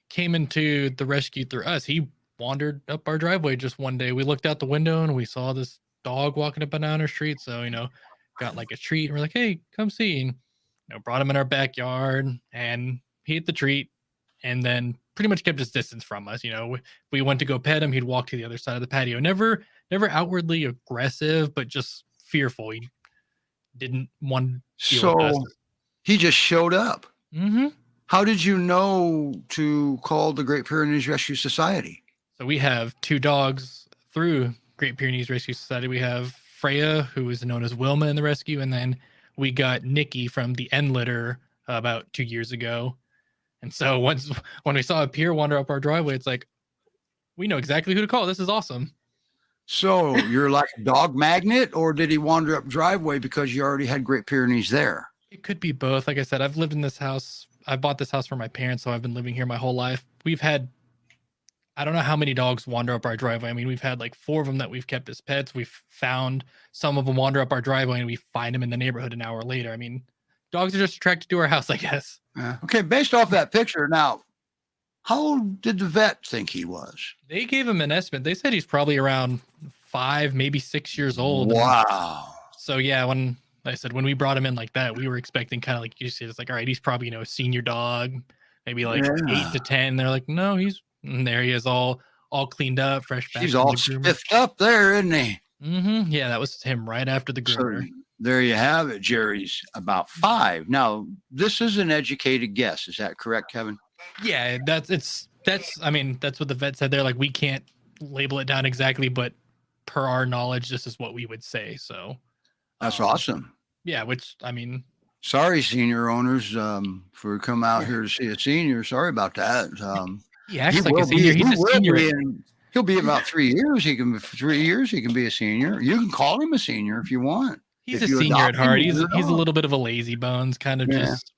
came into the rescue through us. He wandered up our driveway just one day. We looked out the window and we saw this dog walking up and down our street. So, got like a treat and we're like, hey, come see. And, brought him in our backyard and he ate the treat and then pretty much kept his distance from us. If we went to go pet him, he'd walk to the other side of the patio. Never outwardly aggressive, but just fearful. He didn't want to deal with us. So he just showed up. Mm-hmm. How did you know to call the Great Pyrenees Rescue Society? So we have 2 dogs through Great Pyrenees Rescue Society. We have Freya, who is known as Wilma in the rescue, and then we got Nikki from the End Litter about 2 years ago. And so when we saw a peer wander up our driveway, it's like, we know exactly who to call. This is awesome. So you're like a dog magnet, or did he wander up driveway because you already had Great Pyrenees there? It could be both. Like I said, I've lived in this house. I bought this house for my parents, so I've been living here my whole life. We've had, I don't know how many dogs wander up our driveway. I mean, we've had like 4 of them that we've kept as pets. We've found some of them wander up our driveway and we find them in the neighborhood an hour later. I mean, dogs are just attracted to our house, I guess. Okay, based off that picture, now, how old did the vet think he was? They gave him an estimate. They said he's probably around 5, maybe 6 years old. Wow. So yeah, when we brought him in like that, we were expecting kind of like you said, it's like, all right, he's probably, a senior dog, maybe like 8 to 10. They're like, no, and there he is, all cleaned up, fresh back. He's all spiffed up there, isn't he? Mm-hmm. Yeah, that was him right after the groomer. So there you have it. Jerry's about 5. Now, this is an educated guess. Is that correct, Kevin? Yeah, that's what the vet said. They're like, we can't label it down exactly, but per our knowledge, this is what we would say. So that's awesome. Yeah, which I mean, sorry, senior owners, for come out here to see a senior. Sorry about that. He acts like a senior. He's a senior. He'll be about 3 years. He can be a senior. You can call him a senior if you want. He's a senior at heart. He's a little bit of a lazy bones, kind of just.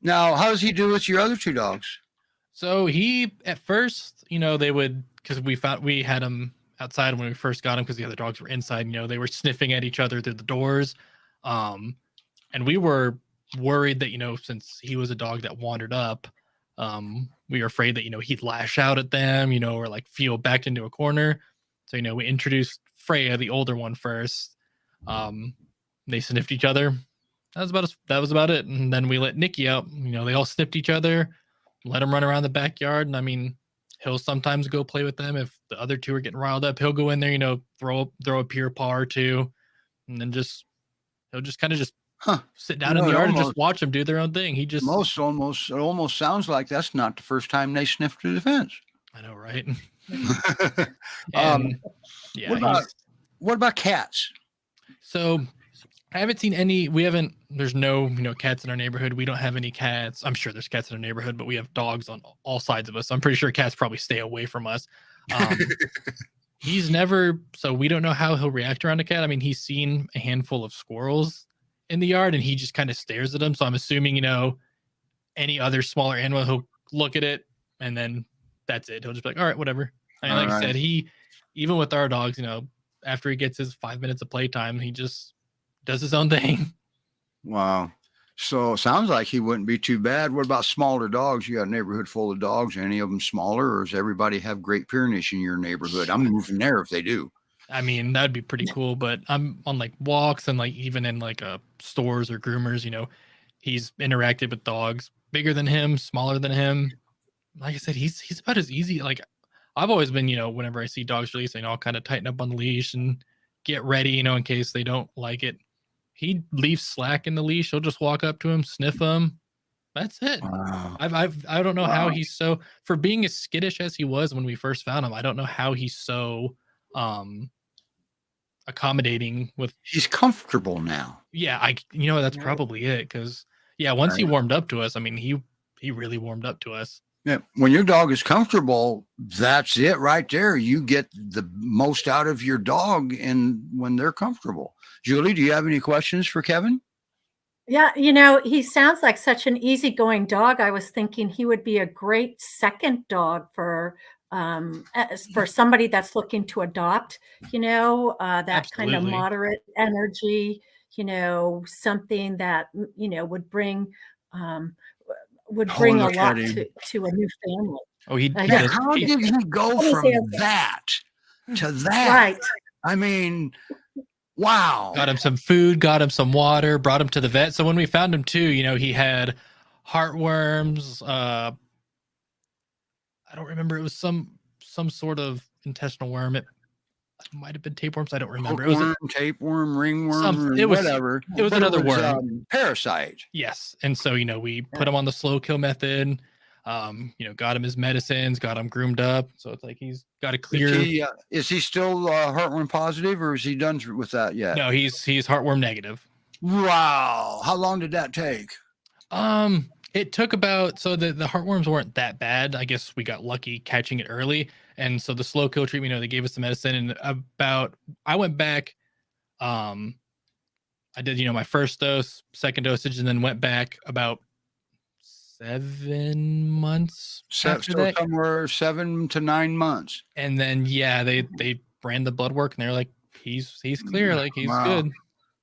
Now, how does he do with your other 2 dogs? So he, at first, they would, because we had him outside when we first got him, because the other dogs were inside. They were sniffing at each other through the doors. And we were worried that, since he was a dog that wandered up, we were afraid that, he'd lash out at them, or like feel backed into a corner. So, we introduced Freya, the older one, first. They sniffed each other. That was about it. And then we let Nikki out. They all sniffed each other, let him run around the backyard. And I mean, he'll sometimes go play with them. If the other 2 are getting riled up, he'll go in there, throw a pure paw or 2, and then he'll just kind of sit down in the yard and just watch them do their own thing. He just it almost sounds like that's not the first time they sniffed through the fence. I know, right? Yeah. What about cats? So I haven't seen any. There's no cats in our neighborhood. We don't have any cats. I'm sure there's cats in our neighborhood, but we have dogs on all sides of us. So I'm pretty sure cats probably stay away from us. He's never, so we don't know how he'll react around a cat. I mean, he's seen a handful of squirrels in the yard and he just kind of stares at them. So I'm assuming, any other smaller animal, he'll look at it and then that's it. He'll just be like, all right, whatever. And like I said, even with our dogs, after he gets his 5 minutes of playtime, he just does his own thing. Wow. So it sounds like he wouldn't be too bad. What about smaller dogs? You got a neighborhood full of dogs. Are any of them smaller, or does everybody have Great Pyrenees in your neighborhood? I'm moving there if they do. I mean, that'd be pretty cool, but I'm on like walks and like even in like stores or groomers, he's interacted with dogs bigger than him, smaller than him. Like I said, he's about as easy. Like I've always been, whenever I see dogs released, I'll kind of tighten up on the leash and get ready, in case they don't like it. He leaves slack in the leash. He'll just walk up to him, sniff him. That's it. Wow. I don't know how he's so, for being as skittish as he was when we first found him, I don't know how he's so accommodating with. He's comfortable now. Yeah, that's probably it. Because once he warmed up to us, I mean, he really warmed up to us. Yeah, when your dog is comfortable, that's it right there. You get the most out of your dog and when they're comfortable. Julie, do you have any questions for Kevin? Yeah, he sounds like such an easygoing dog. I was thinking he would be a great second dog for somebody that's looking to adopt, that Absolutely. kind of moderate energy, something that, would bring a lot to a new family. Oh, how did he go from that to that? Right. I mean, wow. Got him some food, got him some water, brought him to the vet. So when we found him too, he had heartworms, I don't remember. It was some sort of intestinal worm. It might have been tapeworms. I don't remember. It was Hookworm, tapeworm, ringworm, it was whatever. It was but another worm. Parasite. Yes, and so we put him on the slow kill method. Got him his medicines, got him groomed up. So it's like he's got a clear. Is he still heartworm positive, or is he done with that yet? No, he's heartworm negative. Wow, how long did that take? It took about, so the heartworms weren't that bad. I guess we got lucky catching it early, and so the slow kill treatment, they gave us the medicine, and I went back. I did my first dose, second dosage, and then went back about 7 months after that. Somewhere 7 to 9 months. And then they ran the blood work, and they're like, he's clear, like he's good.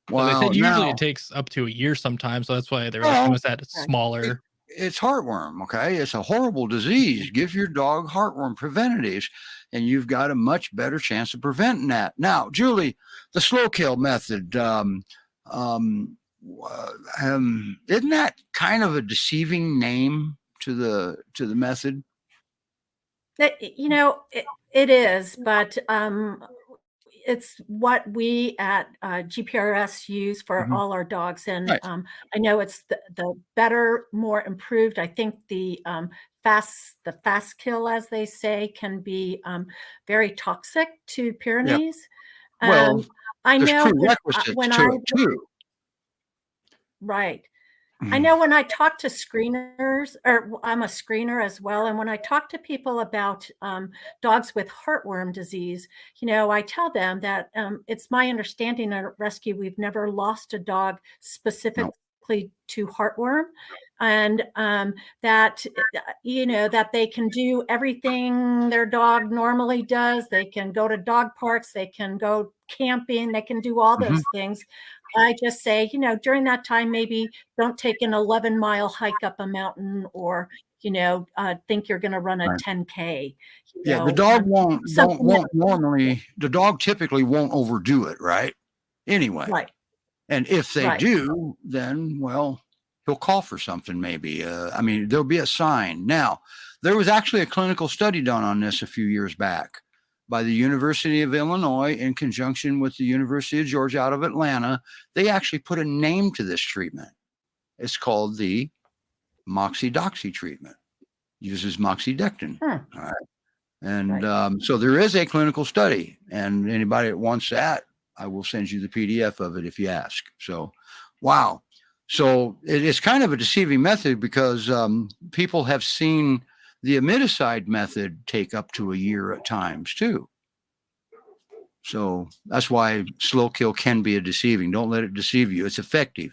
Wow. So they said usually it takes up to a year sometimes, so that's why they were like, was that smaller? It's heartworm, okay? It's a horrible disease. Give your dog heartworm preventatives, and you've got a much better chance of preventing that. Now, Julie, the slow kill method, isn't that kind of a deceiving name to the method? It is, but it's what we at GPRS use for all our dogs. And right. I know it's the better, more improved. I think the fast kill, as they say, can be very toxic to Pyrenees. Yeah. Well, I know when I too. Right. I know when I talk to screeners, or I'm a screener as well, and when I talk to people about dogs with heartworm disease, I tell them that it's my understanding at Rescue we've never lost a dog specifically to heartworm, and that that they can do everything their dog normally does. They can go to dog parks, they can go camping, they can do all those things. I just say, during that time, maybe don't take an 11-mile hike up a mountain, or, think you're going to run a 10K. The dog the dog typically won't overdo it, right? Anyway. Right. And if they do, then, well, he'll call for something maybe. There'll be a sign. Now, there was actually a clinical study done on this a few years back by the University of Illinois in conjunction with the University of Georgia out of Atlanta. They actually put a name to this treatment. It's called the moxidoxy treatment. Uses moxidectin. All right. And so there is a clinical study, and anybody that wants that, I will send you the PDF of it if you ask. So, wow. So it's kind of a deceiving method because people have seen the imidacide method take up to a year at times too. So that's why slow kill can be a deceiving. Don't let it deceive you. It's effective.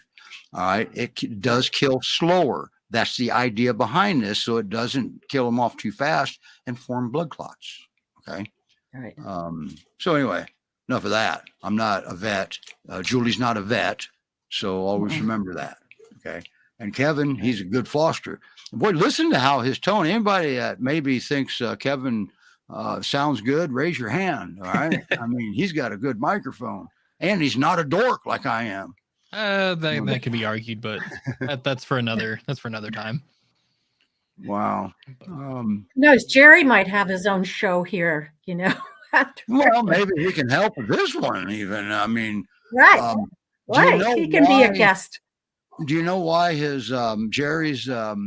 All right. It does kill slower. That's the idea behind this. So it doesn't kill them off too fast and form blood clots. Okay. All right. So anyway, enough of that. I'm not a vet. Julie's not a vet. So always remember that. Okay. And Kevin, he's a good foster. Boy, listen to how his tone. Anybody that maybe thinks Kevin sounds good, raise your hand. All right. He's got a good microphone, and he's not a dork like I am. That can be argued, but that's for another time. Wow. No, Jerry might have his own show here, Well, maybe he can help with this one even. Right. He can be a guest. Do you know why his Jerry's got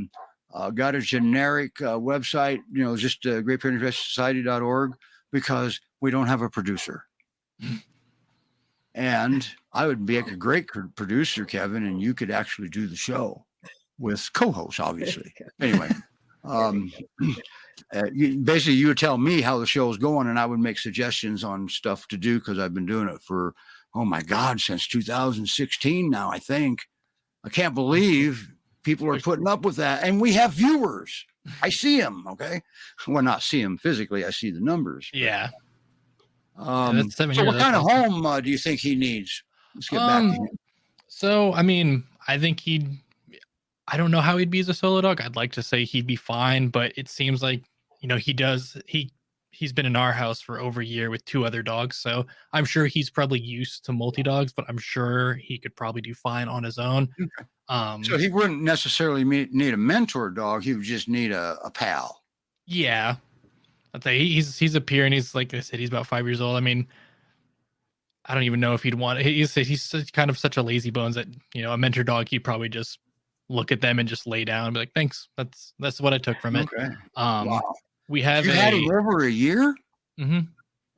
a generic website, just GreatPyreneesRescueSociety.org? Because we don't have a producer. And I would be a great producer, Kevin, and you could actually do the show with co-hosts, obviously. Anyway, basically you would tell me how the show is going, and I would make suggestions on stuff to do because I've been doing it for, oh my God, since 2016 now, I think. I can't believe people are putting up with that. And we have viewers. I see them. Okay. Well, not see them physically. I see the numbers. Yeah. That's 7 years. So what kind of home do you think he needs? Let's get back to him. So, I think I don't know how he'd be as a solo dog. I'd like to say he'd be fine, but it seems like, he's been in our house for over a year with 2 other dogs. So I'm sure he's probably used to multi-dogs, but I'm sure he could probably do fine on his own. Okay. So he wouldn't necessarily need a mentor dog. He would just need a pal. Yeah, I'd say he's a peer, and he's like I said, he's about 5 years old. I mean, I don't even know if he'd want. He's kind of such a lazy bones that a mentor dog, he'd probably just look at them and just lay down and be like, thanks. That's what I took from it. Okay. Wow. We You've have had him over a year, mm-hmm.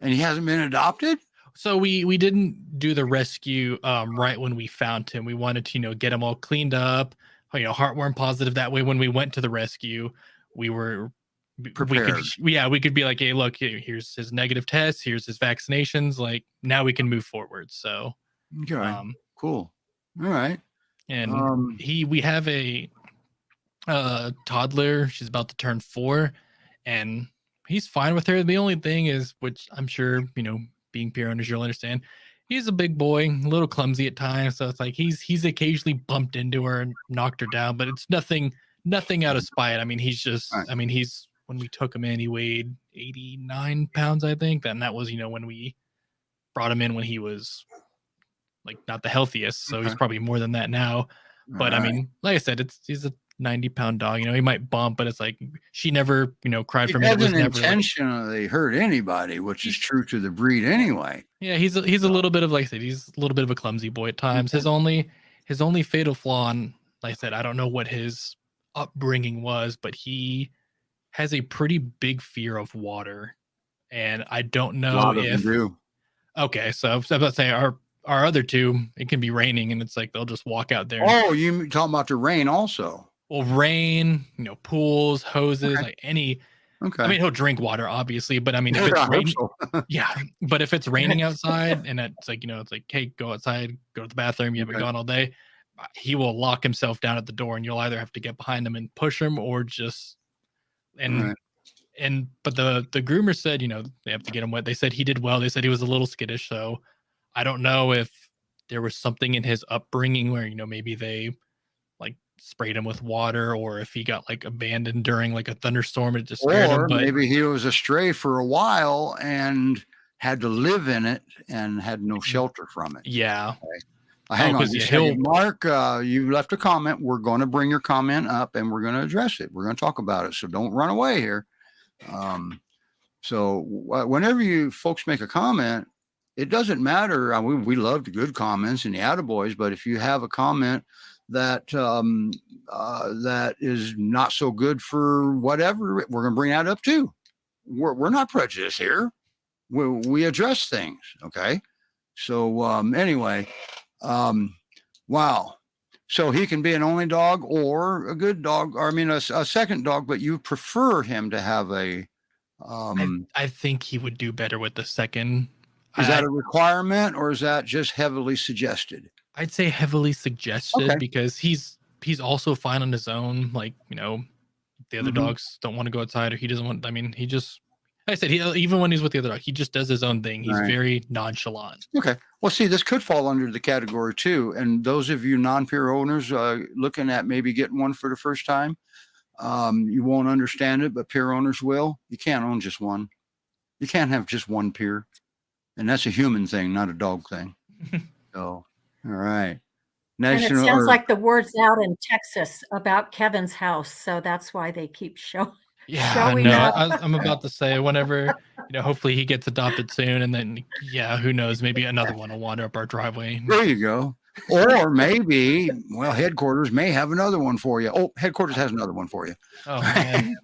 and he hasn't been adopted. So we didn't do the rescue right when we found him. We wanted to get him all cleaned up, heartworm positive. That way, when we went to the rescue, we were prepared. We could be like, hey, look, here's his negative tests, here's his vaccinations. Like now we can move forward. So okay, cool. All right. And we have a toddler. She's about to turn 4, and he's fine with her. The only thing is, which I'm sure being peer owners, you'll understand, he's a big boy, a little clumsy at times. So it's like he's occasionally bumped into her and knocked her down, but it's nothing out of spite. I mean, he's just, right. I mean, when we took him in, he weighed 89 pounds, I think. And that was, when we brought him in when he was like not the healthiest. So he's probably more than that now. But I mean, like I said, he's a 90-pound dog. He might bump, but it's like she never, cried for me. He doesn't intentionally hurt anybody, which is true to the breed anyway. Yeah, he's a little bit of, like I said, he's a little bit of a clumsy boy at times. His only fatal flaw, and like I said, I don't know what his upbringing was, but he has a pretty big fear of water, and I don't know if. Okay, so I was about to say our other two, it can be raining, and it's like they'll just walk out there. Oh, you talking about the rain also? Well, rain, pools, hoses, like any. Okay. I mean, he'll drink water, obviously, but I mean, if it's raining, yeah. But if it's raining outside, and it's like it's like, hey, go outside, go to the bathroom. You haven't gone all day. He will lock himself down at the door, and you'll either have to get behind him and push him, or just But the groomer said, they have to get him wet. They said he did well. They said he was a little skittish, so I don't know if there was something in his upbringing where maybe they like sprayed him with water, or if he got like abandoned during like a thunderstorm, it just scared him. But maybe he was a stray for a while and had to live in it and had no shelter from it. Yeah. Okay. Hang on a second. Mark, you left a comment. We're going to bring your comment up and we're going to address it. We're going to talk about it. So don't run away here. So whenever you folks make a comment, it doesn't matter. I mean, we love the good comments and the attaboys, but if you have a comment that that is not so good for whatever, we're going to bring that up too. We're not prejudiced here. We address things. Okay. So anyway, wow. So he can be an only dog or a good dog, or I mean a second dog, but you prefer him to have a. I think he would do better with the second. Is that a requirement, or is that just heavily suggested? I'd say heavily suggested, because he's also fine on his own. Like, the other dogs don't want to go outside, or he doesn't want. I mean, he just. Like I said, even when he's with the other dog, he just does his own thing. He's very nonchalant. Okay. Well, see, this could fall under the category too. And those of you non-peer owners looking at maybe getting one for the first time, you won't understand it, but peer owners will. You can't own just one. You can't have just one peer. And that's a human thing, not a dog thing. So, all right. And it sounds like the word's out in Texas about Kevin's house. So that's why they keep showing. Yeah, no, I'm about to say whenever, hopefully he gets adopted soon, and then, who knows, maybe another one will wander up our driveway. There you go. Or maybe, headquarters may have another one for you. Oh, headquarters has another one for you. Oh, man.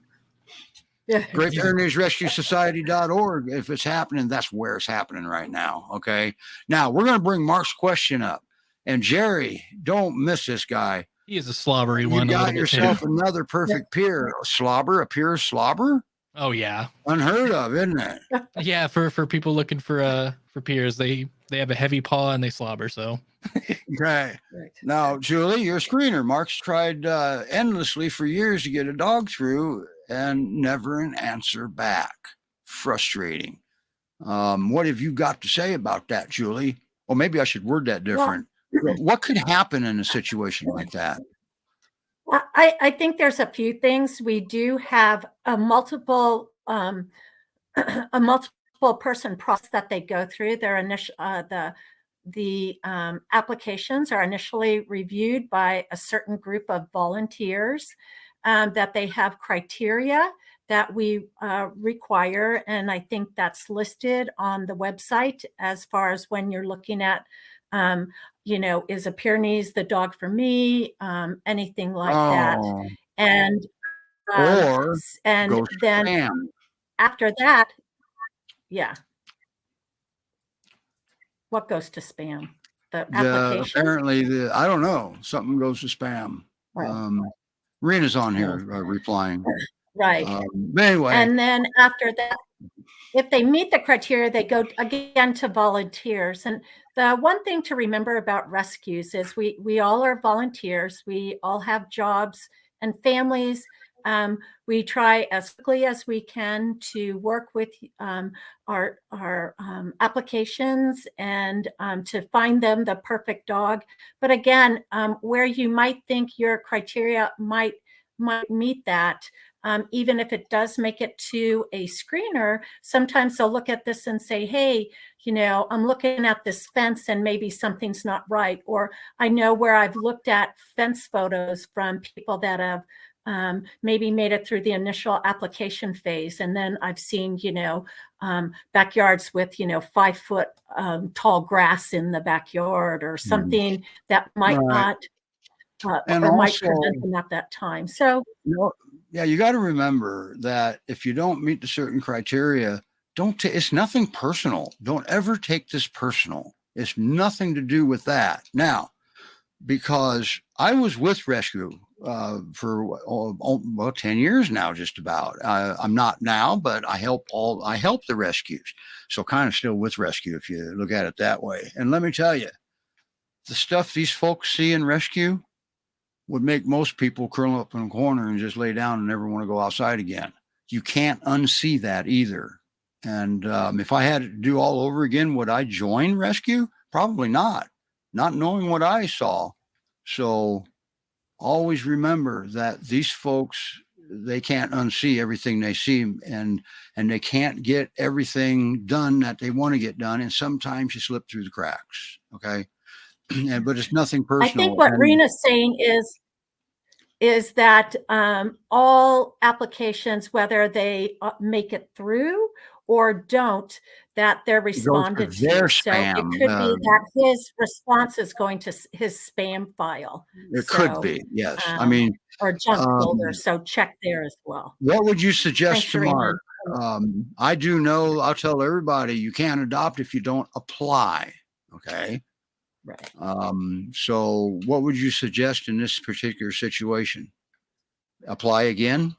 Great Pyrenees Rescue Society.org. If it's happening, that's where it's happening right now. Okay. Now we're going to bring Mark's question up. And Jerry, don't miss this guy. He is a slobbery one. You got yourself another perfect peer. A peer slobber? Oh, yeah. Unheard of, isn't it? Yeah, for people looking for peers, they have a heavy paw and they slobber, so. Okay. Now, Julie, you're a screener. Mark's tried endlessly for years to get a dog through and never an answer back. Frustrating. What have you got to say about that, Julie? Or maybe I should word that different. What could happen in a situation like that? I think there's a few things. We do have a multiple person process that they go through. Their initial the applications are initially reviewed by a certain group of volunteers, that they have criteria that we require, and I think that's listed on the website as far as when you're looking at, is a Pyrenees the dog for me, anything like that. Oh, And or and goes then spam. after that, yeah. What goes to spam? The application? Apparently, I don't know. Something goes to spam. Right. Rena's on here replying. Right. But anyway, And then after that, if they meet the criteria, they go again to volunteers. And the one thing to remember about rescues is we all are volunteers. We all have jobs and families. We try as quickly as we can to work with our applications and to find them the perfect dog. But again, where you might think your criteria might meet that, even if it does make it to a screener, sometimes they'll look at this and say, hey, I'm looking at this fence and maybe something's not right. Or I know where I've looked at fence photos from people that have maybe made it through the initial application phase. And then I've seen, backyards with, 5 foot tall grass in the backyard or something that might not, and or might also, prevent them at that time. So, yeah, you got to remember that if you don't meet the certain criteria, it's nothing personal. Don't ever take this personal. It's nothing to do with that. Now, because I was with Rescue for 10 years now, just about. I'm not now, but I help the rescues. So kind of still with Rescue if you look at it that way. And let me tell you, the stuff these folks see in Rescue would make most people curl up in a corner and just lay down and never want to go outside again. You can't unsee that either. And if I had to do all over again, would I join Rescue? Probably not knowing what I saw. So always remember that these folks, they can't unsee everything they see, and they can't get everything done that they want to get done. And sometimes you slip through the cracks. Okay. But it's nothing personal. I think what Rena's saying is that all applications, whether they make it through or don't, that they're responded to. So it could be that his response is going to his spam file. It could be, yes. Or junk folder. So check there as well. What would you suggest to Mark? I do know, I'll tell everybody, you can't adopt if you don't apply. Okay. Right. So what would you suggest in this particular situation? Apply again?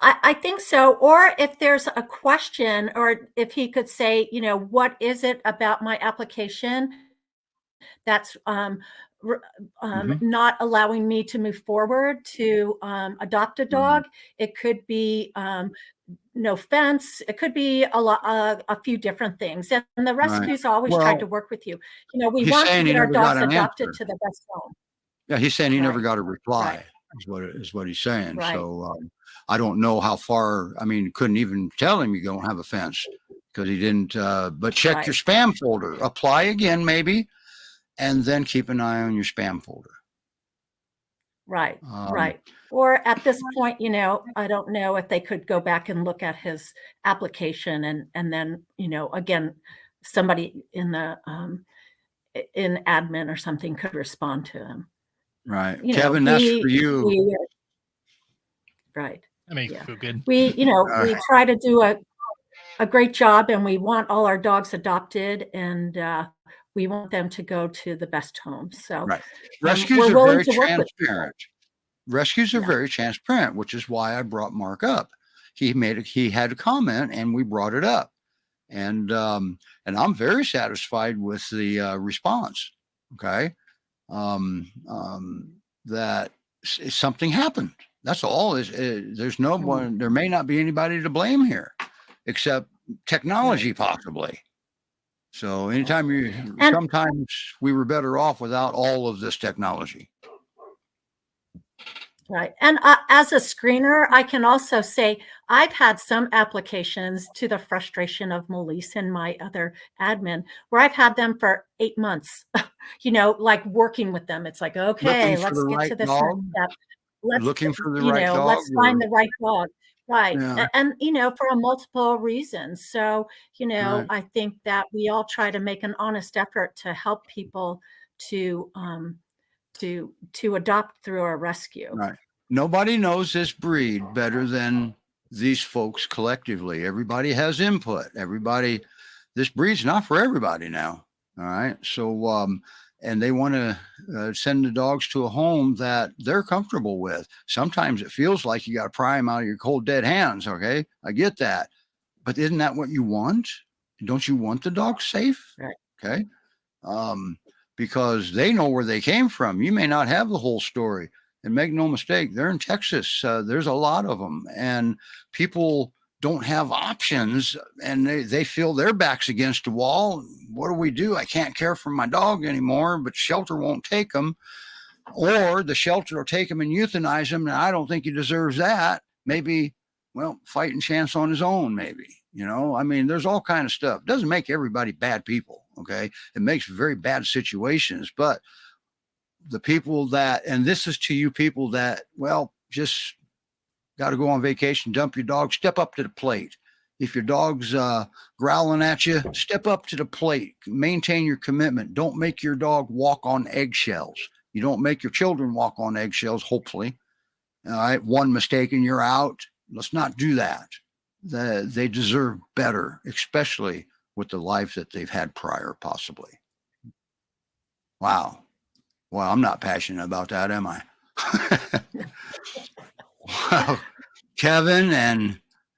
I think so. Or if there's a question, or if he could say, what is it about my application that's not allowing me to move forward to adopt a dog? It could be no fence. It could be a few different things. And the rescues always try to work with you. We want to get our dogs adopted to the best home. Yeah, he's saying he never got a reply. Is what he's saying. Right. So I don't know how far. Couldn't even tell him you don't have a fence because he didn't. But check your spam folder. Apply again, maybe, and then keep an eye on your spam folder. Right. Right. Or at this point, I don't know if they could go back and look at his application and then, again, somebody in the in admin or something could respond to him. Right. Kevin, that's for you. Right. That makes me feel good. We try to do a great job, and we want all our dogs adopted, and we want them to go to the best homes. So rescues are very transparent. Rescues are very transparent, which is why I brought Mark up. He had a comment and we brought it up. And I'm very satisfied with the response. Okay. That something happened. That's all. There's no one, there may not be anybody to blame here except technology, possibly. So sometimes we were better off without all of this technology. Right. And as a screener, I can also say I've had some applications, to the frustration of Melise and my other admin, where I've had them for 8 months, like working with them. It's like, okay, let's get to this next step. let's, looking for the right dog. let's find the right dog. Right. Yeah. And, for a multiple reasons. So, Right. I think that we all try to make an honest effort to help people to adopt through a rescue. Right. Nobody knows this breed better than these folks collectively. Everybody has input. This breed's not for everybody now. All right. So, and they want to send the dogs to a home that they're comfortable with. Sometimes it feels like you got to pry them out of your cold, dead hands. Okay. I get that. But isn't that what you want? Don't you want the dog safe? Right. Okay. Because they know where they came from. You may not have the whole story. And make no mistake, they're in Texas. There's a lot of them. And people don't have options, and they feel their back's against the wall. What do? I can't care for my dog anymore, but shelter won't take them. Or the shelter will take them and euthanize them, and I don't think he deserves that. Maybe, fighting chance on his own, maybe. There's all kind of stuff. It doesn't make everybody bad people, okay? It makes very bad situations, but the people that, and this is to you people that, just got to go on vacation, dump your dog, step up to the plate. If your dog's growling at you, step up to the plate, maintain your commitment. Don't make your dog walk on eggshells. You don't make your children walk on eggshells, hopefully. All right. One mistake and you're out. Let's not do that. They deserve better, especially with the life that they've had prior, possibly. Wow. Well, I'm not passionate about that, am I? Wow. Kevin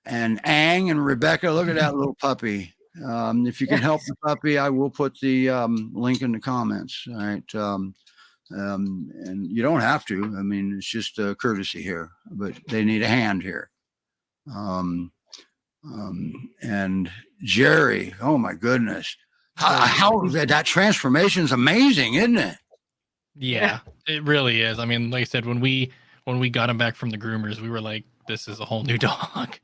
and Ang and Rebecca, look at that little puppy. If you can help the puppy, I will put the link in the comments. All right. And you don't have to. It's just a courtesy here, but they need a hand here. And Jerry, oh my goodness. How that transformation is amazing, isn't it? Yeah, it really is. Like I said, when we got him back from the groomers, we were like, this is a whole new dog.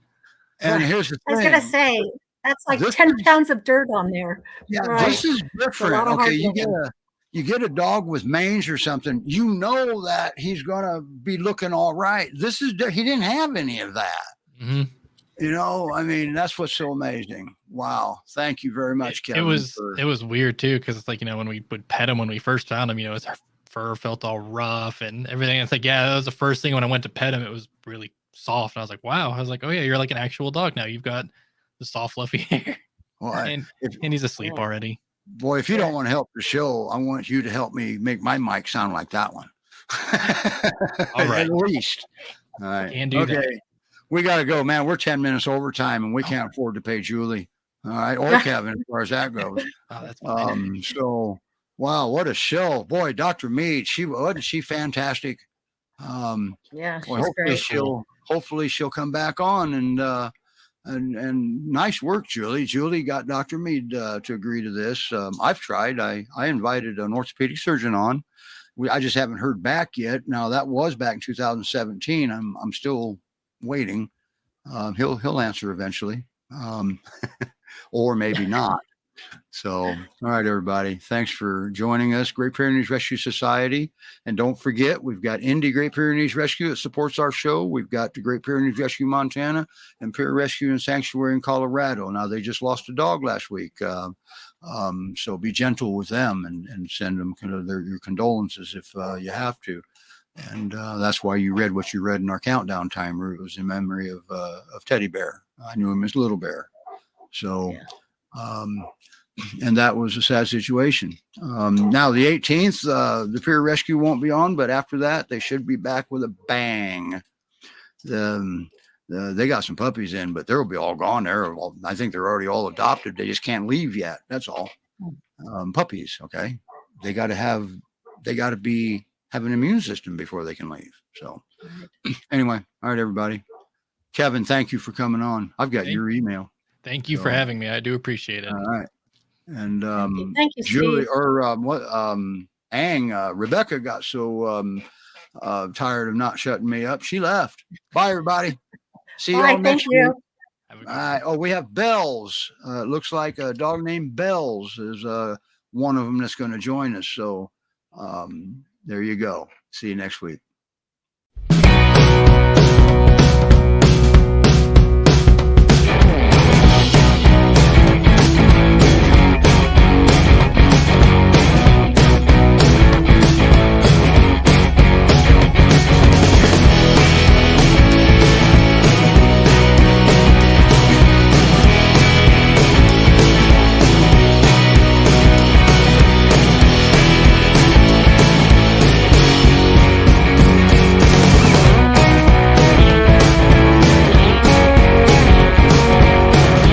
And here's the thing. I was going to say, that's like 10 pounds of dirt on there. Yeah, right. This is different. Okay, you get a dog with mange or something, you that he's going to be looking all right. This is, he didn't have any of that. Mm-hmm. That's what's so amazing. Wow. Thank you very much, Kevin. It was weird too, because it's like, when we would pet him when we first found him, his fur felt all rough and everything. It's like, yeah, that was the first thing when I went to pet him. It was really soft. And I was like, wow. I was like, oh yeah, you're like an actual dog now. You've got the soft, fluffy hair. Well, and he's asleep already. Boy, if you don't want to help the show, I want you to help me make my mic sound like that one. All right. At least. All right. Can do that. We got to go, man. We're 10 minutes overtime and we can't afford to pay Julie. All right. Or Kevin, as far as that goes. Oh, that's fine. So, wow, what a show. Boy, Dr. Mead, wasn't she fantastic? Yeah, she's hopefully she'll come back on and nice work, Julie. Julie got Dr. Mead to agree to this. I've tried. I invited an orthopedic surgeon on. I just haven't heard back yet. Now that was back in 2017. I'm still waiting. He'll answer eventually, or maybe not. So, all right, everybody. Thanks for joining us. Great Pyrenees Rescue Society. And don't forget, we've got Indy Great Pyrenees Rescue that supports our show. We've got the Great Pyrenees Rescue Montana and PYRescue and Sanctuary in Colorado. Now, they just lost a dog last week. So be gentle with them and send them your condolences if you have to. And that's why you read what you read in our countdown timer. It was in memory of Teddy Bear. I knew him as Little Bear. So, and that was a sad situation. Now the 18th, the PYRescue won't be on, but after that, they should be back with a bang. They got some puppies in, but they'll be all gone. I think they're already all adopted. They just can't leave yet. That's all. Puppies. Okay. They got to have an immune system before they can leave. So anyway, all right, everybody. Kevin, thank you for coming on. I've got your email. Thank you for having me. I do appreciate it. All right. And thank you, Julie, Steve. or Rebecca got so tired of not shutting me up. She left. Bye, everybody. See you all next week. We have Bells. It looks like a dog named Bells is one of them that's going to join us. So there you go. See you next week.